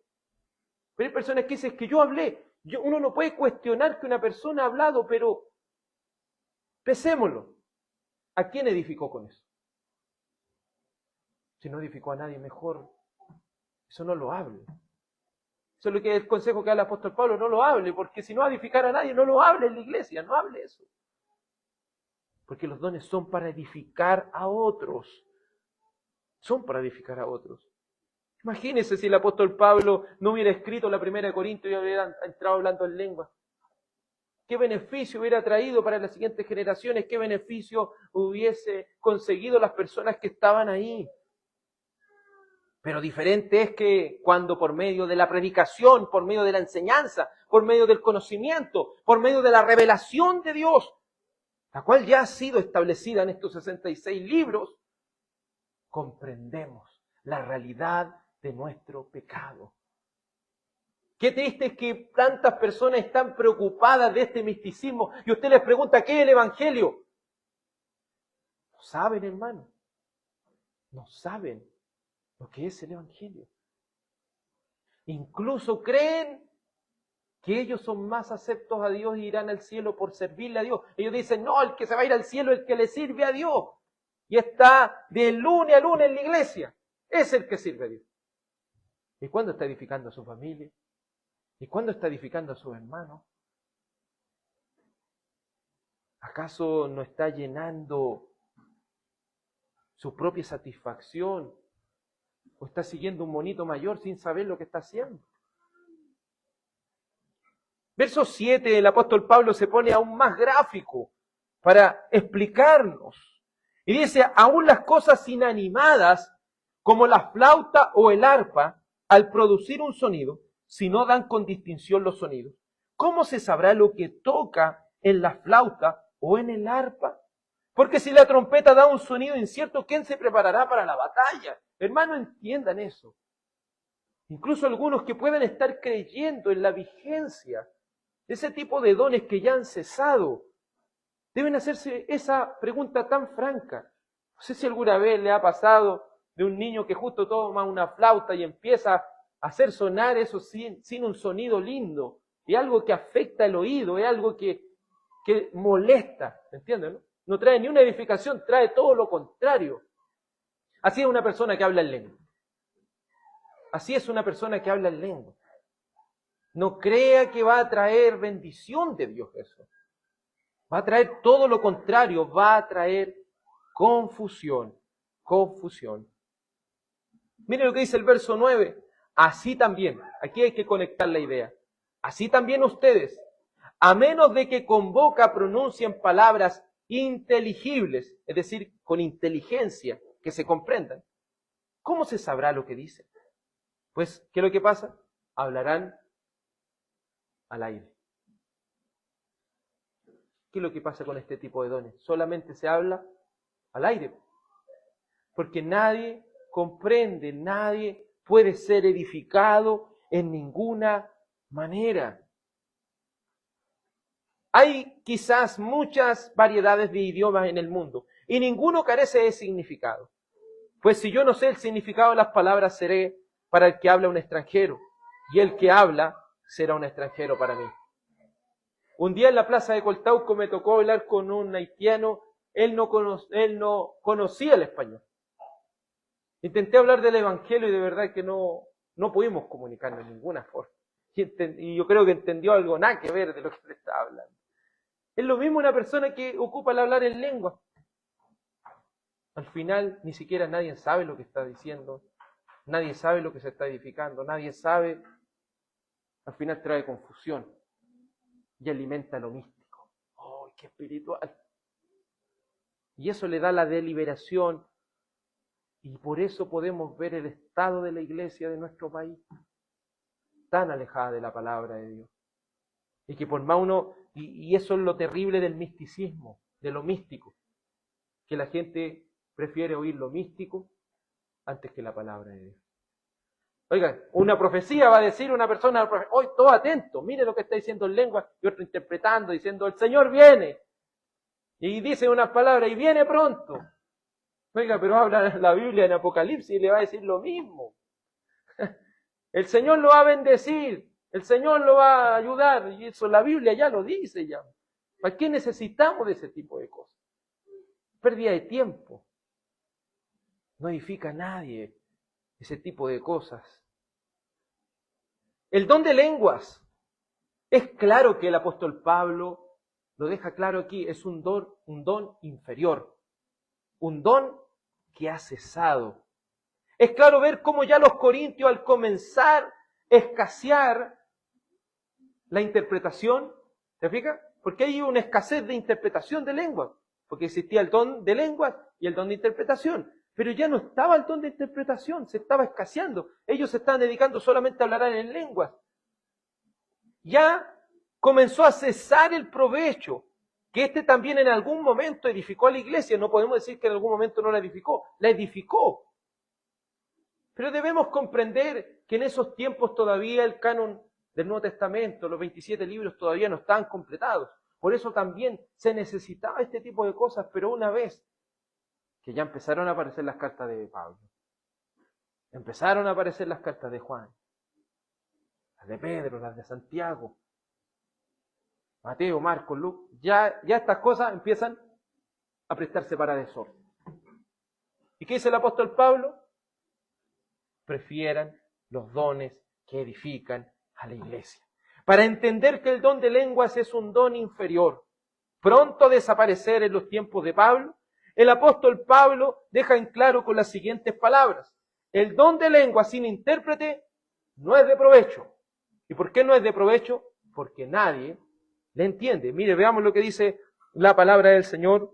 Pero hay personas que dicen que yo hablé. Uno no puede cuestionar que una persona ha hablado, pero pesémoslo. ¿A quién edificó con eso? Si no edificó a nadie, mejor eso no lo hable. Eso es lo que es el consejo que da el apóstol Pablo, no lo hable, porque si no va a edificar a nadie, no lo hable en la iglesia, no hable eso. Porque los dones son para edificar a otros. Son para edificar a otros. Imagínense si el apóstol Pablo no hubiera escrito la primera de Corintios y hubiera entrado hablando en lengua. ¿Qué beneficio hubiera traído para las siguientes generaciones? ¿Qué beneficio hubiese conseguido las personas que estaban ahí? Pero diferente es que cuando por medio de la predicación, por medio de la enseñanza, por medio del conocimiento, por medio de la revelación de Dios, la cual ya ha sido establecida en estos 66 libros, comprendemos la realidad de nuestro pecado. Qué triste es que tantas personas están preocupadas de este misticismo y usted les pregunta, ¿qué es el Evangelio? No saben, hermano. No saben lo que es el Evangelio. Incluso creen que ellos son más aceptos a Dios y irán al cielo por servirle a Dios. Ellos dicen, no, el que se va a ir al cielo es el que le sirve a Dios. Y está de lunes a lunes en la iglesia. Es el que sirve a Dios. ¿Y cuándo está edificando a su familia? ¿Y cuándo está edificando a sus hermanos? ¿Acaso no está llenando su propia satisfacción? ¿O está siguiendo un monito mayor sin saber lo que está haciendo? Verso 7, el apóstol Pablo se pone aún más gráfico para explicarnos. Y dice, aún las cosas inanimadas, como la flauta o el arpa, al producir un sonido, si no dan con distinción los sonidos, ¿cómo se sabrá lo que toca en la flauta o en el arpa? Porque si la trompeta da un sonido incierto, ¿quién se preparará para la batalla? Hermano, entiendan eso. Incluso algunos que pueden estar creyendo en la vigencia de ese tipo de dones que ya han cesado, deben hacerse esa pregunta tan franca. No sé si alguna vez le ha pasado de un niño que justo toma una flauta y empieza a hacer sonar eso sin un sonido lindo. Es algo que afecta el oído, es algo que molesta, ¿me entienden? No trae ni una edificación, trae todo lo contrario. Así es una persona que habla en lengua. Así es una persona que habla en lengua. No crea que va a traer bendición de Dios eso. Va a traer todo lo contrario, va a traer confusión. Confusión. Mire lo que dice el verso 9. Así también, aquí hay que conectar la idea. Así también ustedes, a menos de que con boca pronuncien palabras inteligibles, es decir, con inteligencia, que se comprendan, ¿cómo se sabrá lo que dicen? Pues, ¿qué es lo que pasa? Hablarán al aire. ¿Qué es lo que pasa con este tipo de dones? Solamente se habla al aire. Porque nadie comprende, nadie puede ser edificado en ninguna manera. Hay quizás muchas variedades de idiomas en el mundo y ninguno carece de significado. Pues si yo no sé el significado de las palabras, seré para el que habla un extranjero, y el que habla será un extranjero para mí. Un día en la plaza de Coltauco me tocó hablar con un haitiano, él no conocía el español. Intenté hablar del Evangelio y de verdad que no pudimos comunicarnos de ninguna forma. Y yo creo que entendió algo nada que ver de lo que le estaba hablando. Es lo mismo una persona que ocupa el hablar en lengua. Al final ni siquiera nadie sabe lo que está diciendo, nadie sabe lo que se está edificando, nadie sabe. Al final trae confusión y alimenta lo místico. ¡Oh, qué espiritual! Y eso le da la deliberación. Y por eso podemos ver el estado de la iglesia de nuestro país, tan alejada de la palabra de Dios. Y que por más uno, y eso es lo terrible del misticismo, de lo místico, que la gente prefiere oír lo místico antes que la palabra de Dios. Oigan, una profecía va a decir una persona, hoy todo atento, mire lo que está diciendo en lengua, y otro interpretando, diciendo, el Señor viene. Y dice unas palabras, y viene pronto. Oiga, pero habla la Biblia en Apocalipsis y le va a decir lo mismo. El Señor lo va a bendecir, el Señor lo va a ayudar, y eso la Biblia ya lo dice ya. ¿Para qué necesitamos de ese tipo de cosas? Pérdida de tiempo. No edifica a nadie ese tipo de cosas. El don de lenguas. Es claro que el apóstol Pablo lo deja claro aquí, es un don inferior. Un don que ha cesado. Es claro ver cómo ya los corintios al comenzar a escasear la interpretación, ¿te fijas? Porque hay una escasez de interpretación de lengua, porque existía el don de lenguas y el don de interpretación, pero ya no estaba el don de interpretación, se estaba escaseando. Ellos se estaban dedicando solamente a hablar en lenguas. Ya comenzó a cesar el provecho, que también en algún momento edificó a la iglesia. No podemos decir que en algún momento no la edificó. Pero debemos comprender que en esos tiempos todavía el canon del Nuevo Testamento, los 27 libros todavía no estaban completados. Por eso también se necesitaba este tipo de cosas, pero una vez que ya empezaron a aparecer las cartas de Pablo, empezaron a aparecer las cartas de Juan, las de Pedro, las de Santiago, Mateo, Marcos, Lucas, ya estas cosas empiezan a prestarse para desorden. ¿Y qué dice el apóstol Pablo? Prefieran los dones que edifican a la iglesia. Para entender que el don de lenguas es un don inferior, pronto a desaparecer en los tiempos de Pablo, el apóstol Pablo deja en claro con las siguientes palabras: el don de lenguas sin intérprete no es de provecho. ¿Y por qué no es de provecho? Porque nadie le entiende. Mire, veamos lo que dice la palabra del Señor.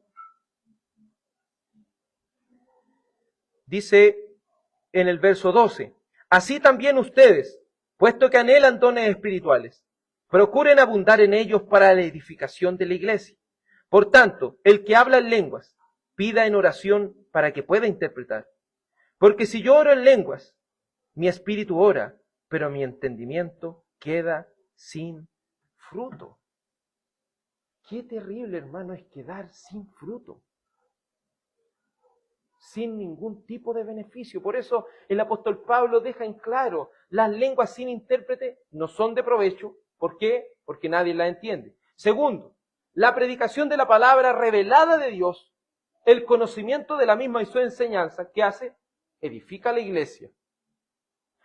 Dice en el verso 12, así también ustedes, puesto que anhelan dones espirituales, procuren abundar en ellos para la edificación de la iglesia. Por tanto, el que habla en lenguas, pida en oración para que pueda interpretar. Porque si yo oro en lenguas, mi espíritu ora, pero mi entendimiento queda sin fruto. Qué terrible, hermano, es quedar sin fruto, sin ningún tipo de beneficio. Por eso el apóstol Pablo deja en claro, las lenguas sin intérprete no son de provecho. ¿Por qué? Porque nadie las entiende. Segundo, la predicación de la palabra revelada de Dios, el conocimiento de la misma y su enseñanza, ¿qué hace? Edifica la iglesia.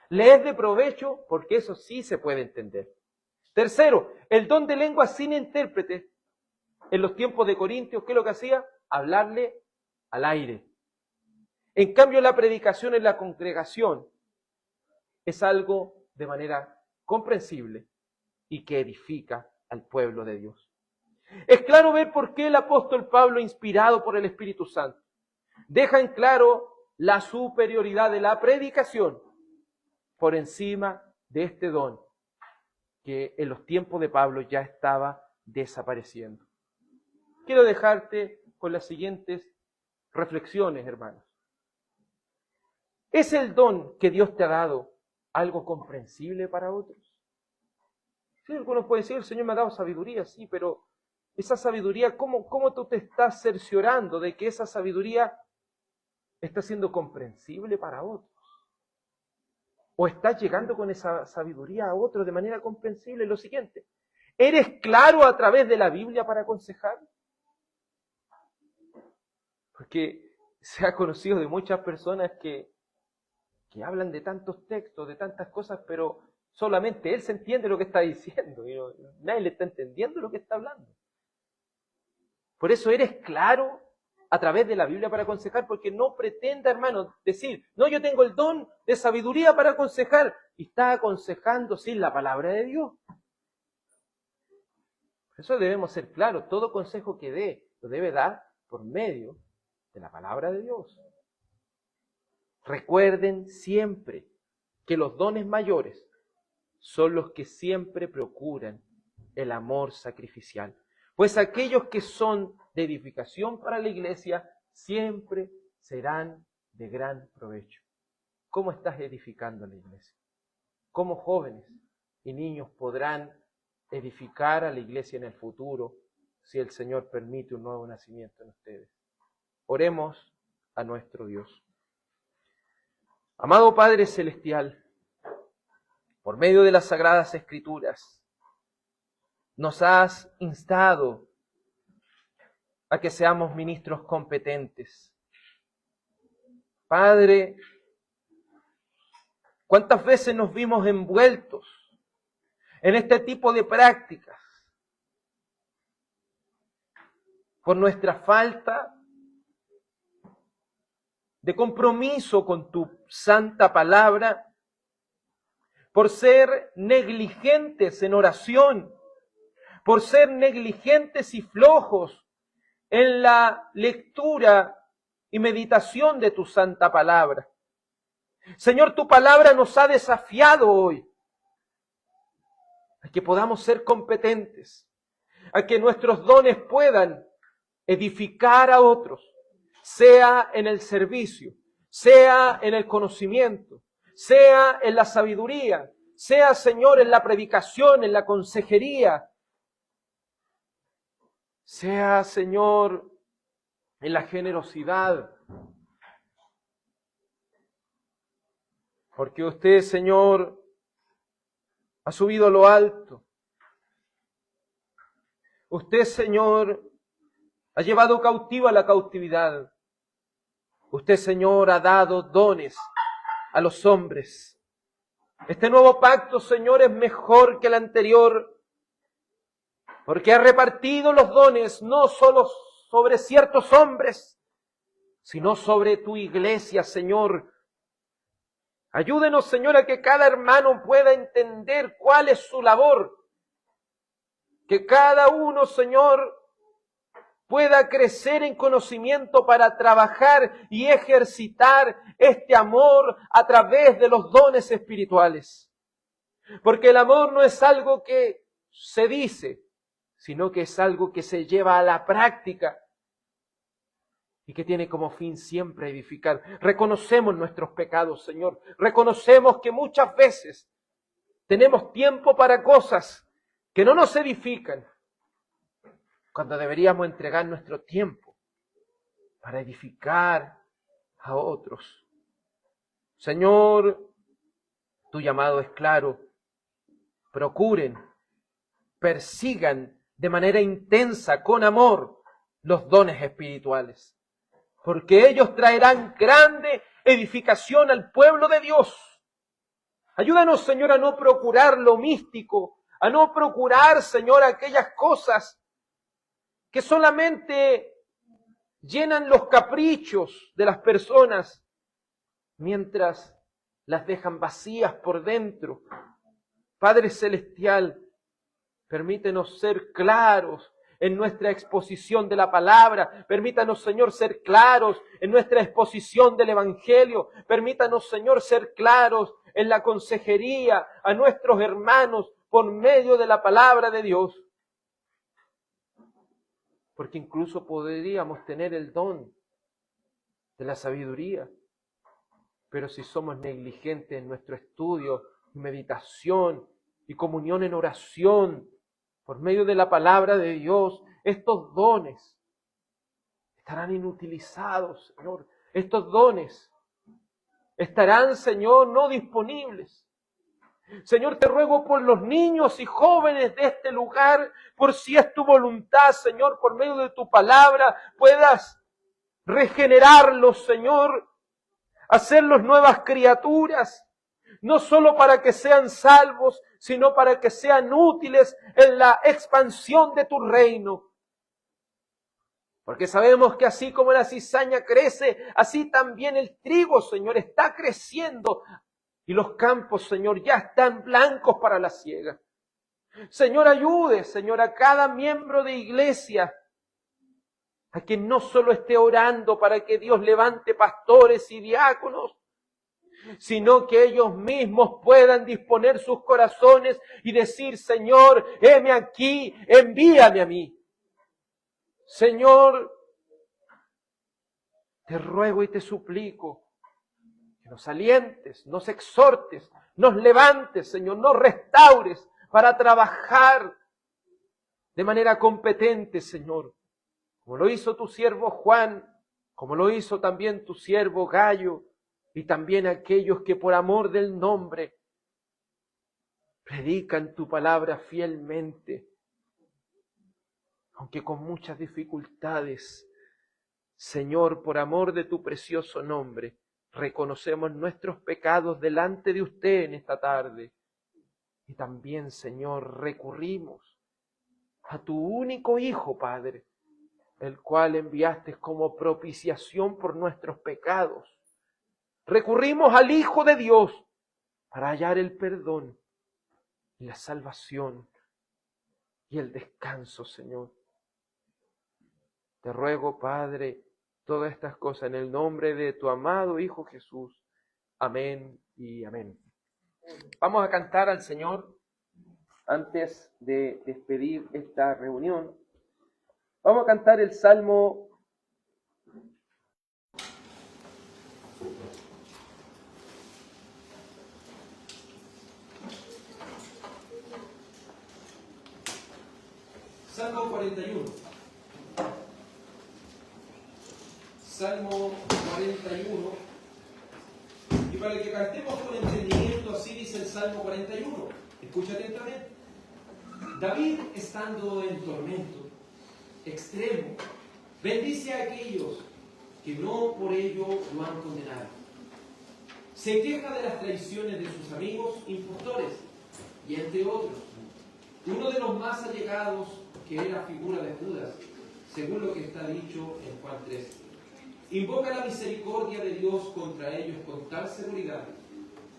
Le es de provecho porque eso sí se puede entender. Tercero, el don de lenguas sin intérprete, en los tiempos de Corintios, ¿qué es lo que hacía? Hablarle al aire. En cambio, la predicación en la congregación es algo de manera comprensible y que edifica al pueblo de Dios. Es claro ver por qué el apóstol Pablo, inspirado por el Espíritu Santo, deja en claro la superioridad de la predicación por encima de este don que en los tiempos de Pablo ya estaba desapareciendo. Quiero dejarte con las siguientes reflexiones, hermanos. ¿Es el don que Dios te ha dado algo comprensible para otros? Sí, algunos pueden decir, el Señor me ha dado sabiduría, sí, pero esa sabiduría, ¿cómo tú te estás cerciorando de que esa sabiduría está siendo comprensible para otros? ¿O estás llegando con esa sabiduría a otros de manera comprensible? Lo siguiente, ¿eres claro a través de la Biblia para aconsejar? Porque se ha conocido de muchas personas que hablan de tantos textos, de tantas cosas, pero solamente él se entiende lo que está diciendo. Y nadie le está entendiendo lo que está hablando. Por eso eres claro a través de la Biblia para aconsejar, porque no pretenda, hermano, decir, no, yo tengo el don de sabiduría para aconsejar, y está aconsejando sin la palabra de Dios. Por eso debemos ser claros, todo consejo que dé, lo debe dar por medio de la palabra de Dios. Recuerden siempre que los dones mayores son los que siempre procuran el amor sacrificial. Pues aquellos que son de edificación para la iglesia siempre serán de gran provecho. ¿Cómo estás edificando la iglesia? ¿Cómo jóvenes y niños podrán edificar a la iglesia en el futuro si el Señor permite un nuevo nacimiento en ustedes? Oremos a nuestro Dios. Amado Padre Celestial, por medio de las Sagradas Escrituras, nos has instado a que seamos ministros competentes. Padre, ¿cuántas veces nos vimos envueltos en este tipo de prácticas? Por nuestra falta de compromiso con tu santa palabra, por ser negligentes en oración, por ser negligentes y flojos en la lectura y meditación de tu santa palabra. Señor, tu palabra nos ha desafiado hoy a que podamos ser competentes, a que nuestros dones puedan edificar a otros, sea en el servicio, sea en el conocimiento, sea en la sabiduría, sea, Señor, en la predicación, en la consejería, sea, Señor, en la generosidad. Porque usted, Señor, ha subido a lo alto. Usted, Señor, ha llevado cautiva la cautividad. Usted, Señor, ha dado dones a los hombres. Este nuevo pacto, Señor, es mejor que el anterior, porque ha repartido los dones no solo sobre ciertos hombres, sino sobre tu iglesia, Señor. Ayúdenos, Señor, a que cada hermano pueda entender cuál es su labor. Que cada uno, Señor, pueda crecer en conocimiento para trabajar y ejercitar este amor a través de los dones espirituales. Porque el amor no es algo que se dice, sino que es algo que se lleva a la práctica y que tiene como fin siempre edificar. Reconocemos nuestros pecados, Señor. Reconocemos que muchas veces tenemos tiempo para cosas que no nos edifican, cuando deberíamos entregar nuestro tiempo para edificar a otros. Señor, tu llamado es claro. Procuren, persigan de manera intensa, con amor, los dones espirituales, porque ellos traerán grande edificación al pueblo de Dios. Ayúdanos, Señor, a no procurar lo místico, a no procurar, Señor, aquellas cosas que solamente llenan los caprichos de las personas mientras las dejan vacías por dentro. Padre Celestial, permítenos ser claros en nuestra exposición de la palabra. Permítanos, Señor, ser claros en nuestra exposición del Evangelio. Permítanos, Señor, ser claros en la consejería a nuestros hermanos por medio de la palabra de Dios. Porque incluso podríamos tener el don de la sabiduría, pero si somos negligentes en nuestro estudio, meditación y comunión en oración, por medio de la palabra de Dios, estos dones estarán inutilizados, Señor. Estos dones estarán, Señor, no disponibles. Señor, te ruego por los niños y jóvenes de este lugar, por si es tu voluntad, Señor, por medio de tu palabra, puedas regenerarlos, Señor, hacerlos nuevas criaturas, no solo para que sean salvos, sino para que sean útiles en la expansión de tu reino. Porque sabemos que así como la cizaña crece, así también el trigo, Señor, está creciendo. Y los campos, Señor, ya están blancos para la siega. Señor, ayude, Señor, a cada miembro de iglesia a que no solo esté orando para que Dios levante pastores y diáconos, sino que ellos mismos puedan disponer sus corazones y decir, Señor, heme aquí, envíame a mí. Señor, te ruego y te suplico que nos alientes, nos exhortes, nos levantes, Señor, nos restaures para trabajar de manera competente, Señor, como lo hizo tu siervo Juan, como lo hizo también tu siervo Gallo, y también aquellos que por amor del nombre predican tu palabra fielmente, aunque con muchas dificultades. Señor, por amor de tu precioso nombre, reconocemos nuestros pecados delante de usted en esta tarde. Y también, Señor, recurrimos a tu único Hijo, Padre, el cual enviaste como propiciación por nuestros pecados. Recurrimos al Hijo de Dios para hallar el perdón y la salvación y el descanso, Señor. Te ruego, Padre, todas estas cosas en el nombre de tu amado Hijo Jesús. Amén y amén. Vamos a cantar al Señor antes de despedir esta reunión. Vamos a cantar el Salmo 41. Salmo 41. Y para que cantemos con entendimiento, así dice el Salmo 41. Escucha atentamente. David, estando en tormento extremo, bendice a aquellos que no por ello lo han condenado. Se queja de las traiciones de sus amigos impostores, y entre otros, uno de los más allegados, que era figura de Judas, según lo que está dicho en Juan 3. Invoca la misericordia de Dios contra ellos con tal seguridad,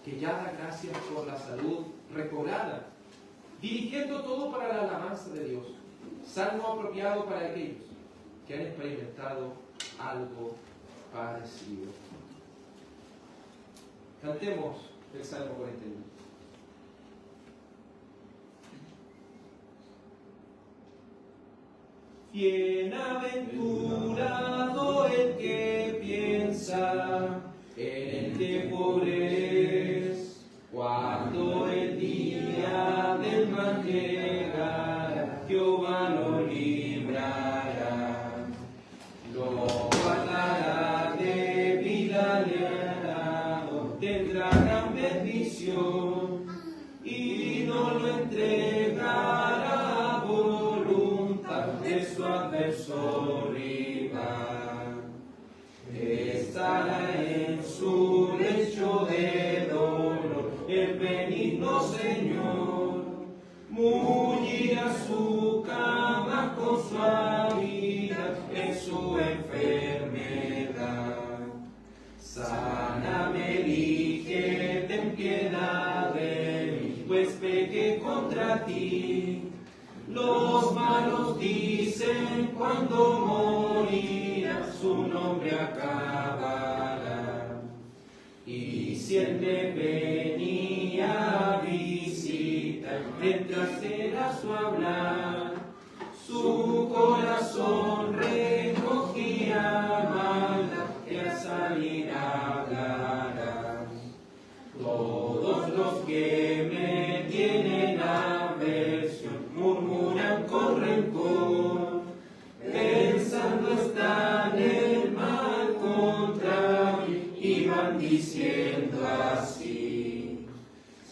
que ya da gracias por la salud recobrada, dirigiendo todo para la alabanza de Dios. Salmo apropiado para aquellos que han experimentado algo parecido. Cantemos el Salmo 41. Bienaventurado el que piensa en el que pobres, cuando el día del mal llegara, Jehová lo librará, lo guardará de vida alienado, tendrá gran bendición y no lo entregará voluntad de su adverso rival. Estará en su lecho de dolor el benigno Señor, mullirá su cama con suavidad en su enfermedad. Sáname, elige, ten piedad de mí, pues pequé contra ti. Los malos dicen cuando morirá, su nombre acabará. Y si él me venía a visitar, mientras era su hablar, su corazón recogía maldad, que al salir hablará. Todos los que me tienen aversión murmuran con rencor, pensando están el mal contra mí y van diciendo: así.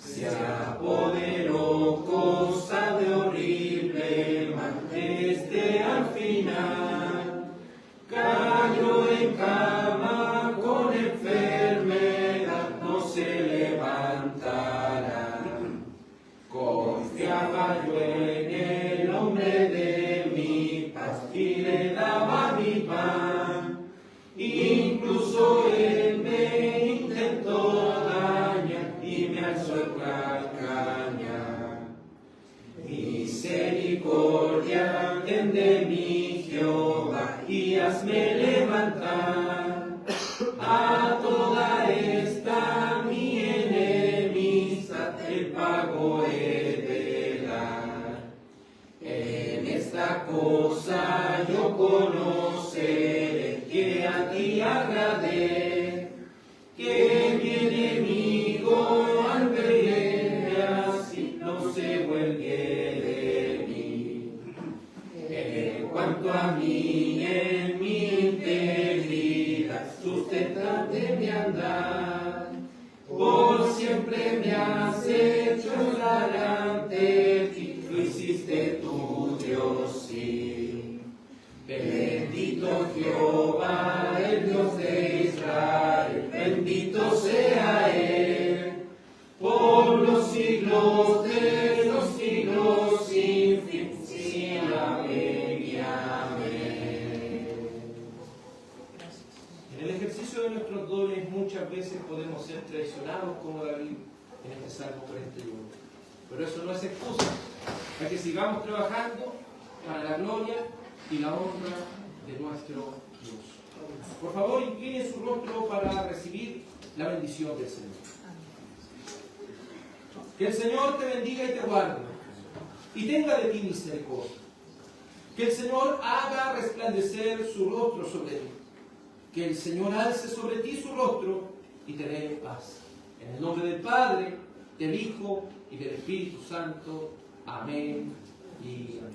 Se apoderó cosa de horrible, mas al final cayó en cama con enfermedad, no se levantará. Confiaba yo en el hombre de mi paz y le daba mi pan. Incluso él me intentó dañar y me alzó el calcañar. Misericordia ten de mí, Jehová, y hazme levantar a toda esta mi enemistad, el pago he de dar. En esta cosa yo conoceré que a ti agradé, que mi enemigo al verme así no se huelgue de mí. En cuanto a mí, en mi integridad, sustentarte mi andar, por siempre me has hecho garante, lo hiciste tú, Dios, sí. Bendito Jehová, el Dios de Israel, bendito sea Él, por los siglos de los siglos sin fin. Sí, amén y amén. En el ejercicio de nuestros dones muchas veces podemos ser traicionados como David en este Salmo 41. Pero eso no es excusa para que sigamos trabajando para la gloria y la honra de nuestro Dios. Por favor, incline su rostro para recibir la bendición del Señor. Que el Señor te bendiga y te guarde, y tenga de ti misericordia. Que el Señor haga resplandecer su rostro sobre ti. Que el Señor alce sobre ti su rostro y te dé paz. En el nombre del Padre, del Hijo y del Espíritu Santo. Amén y amén.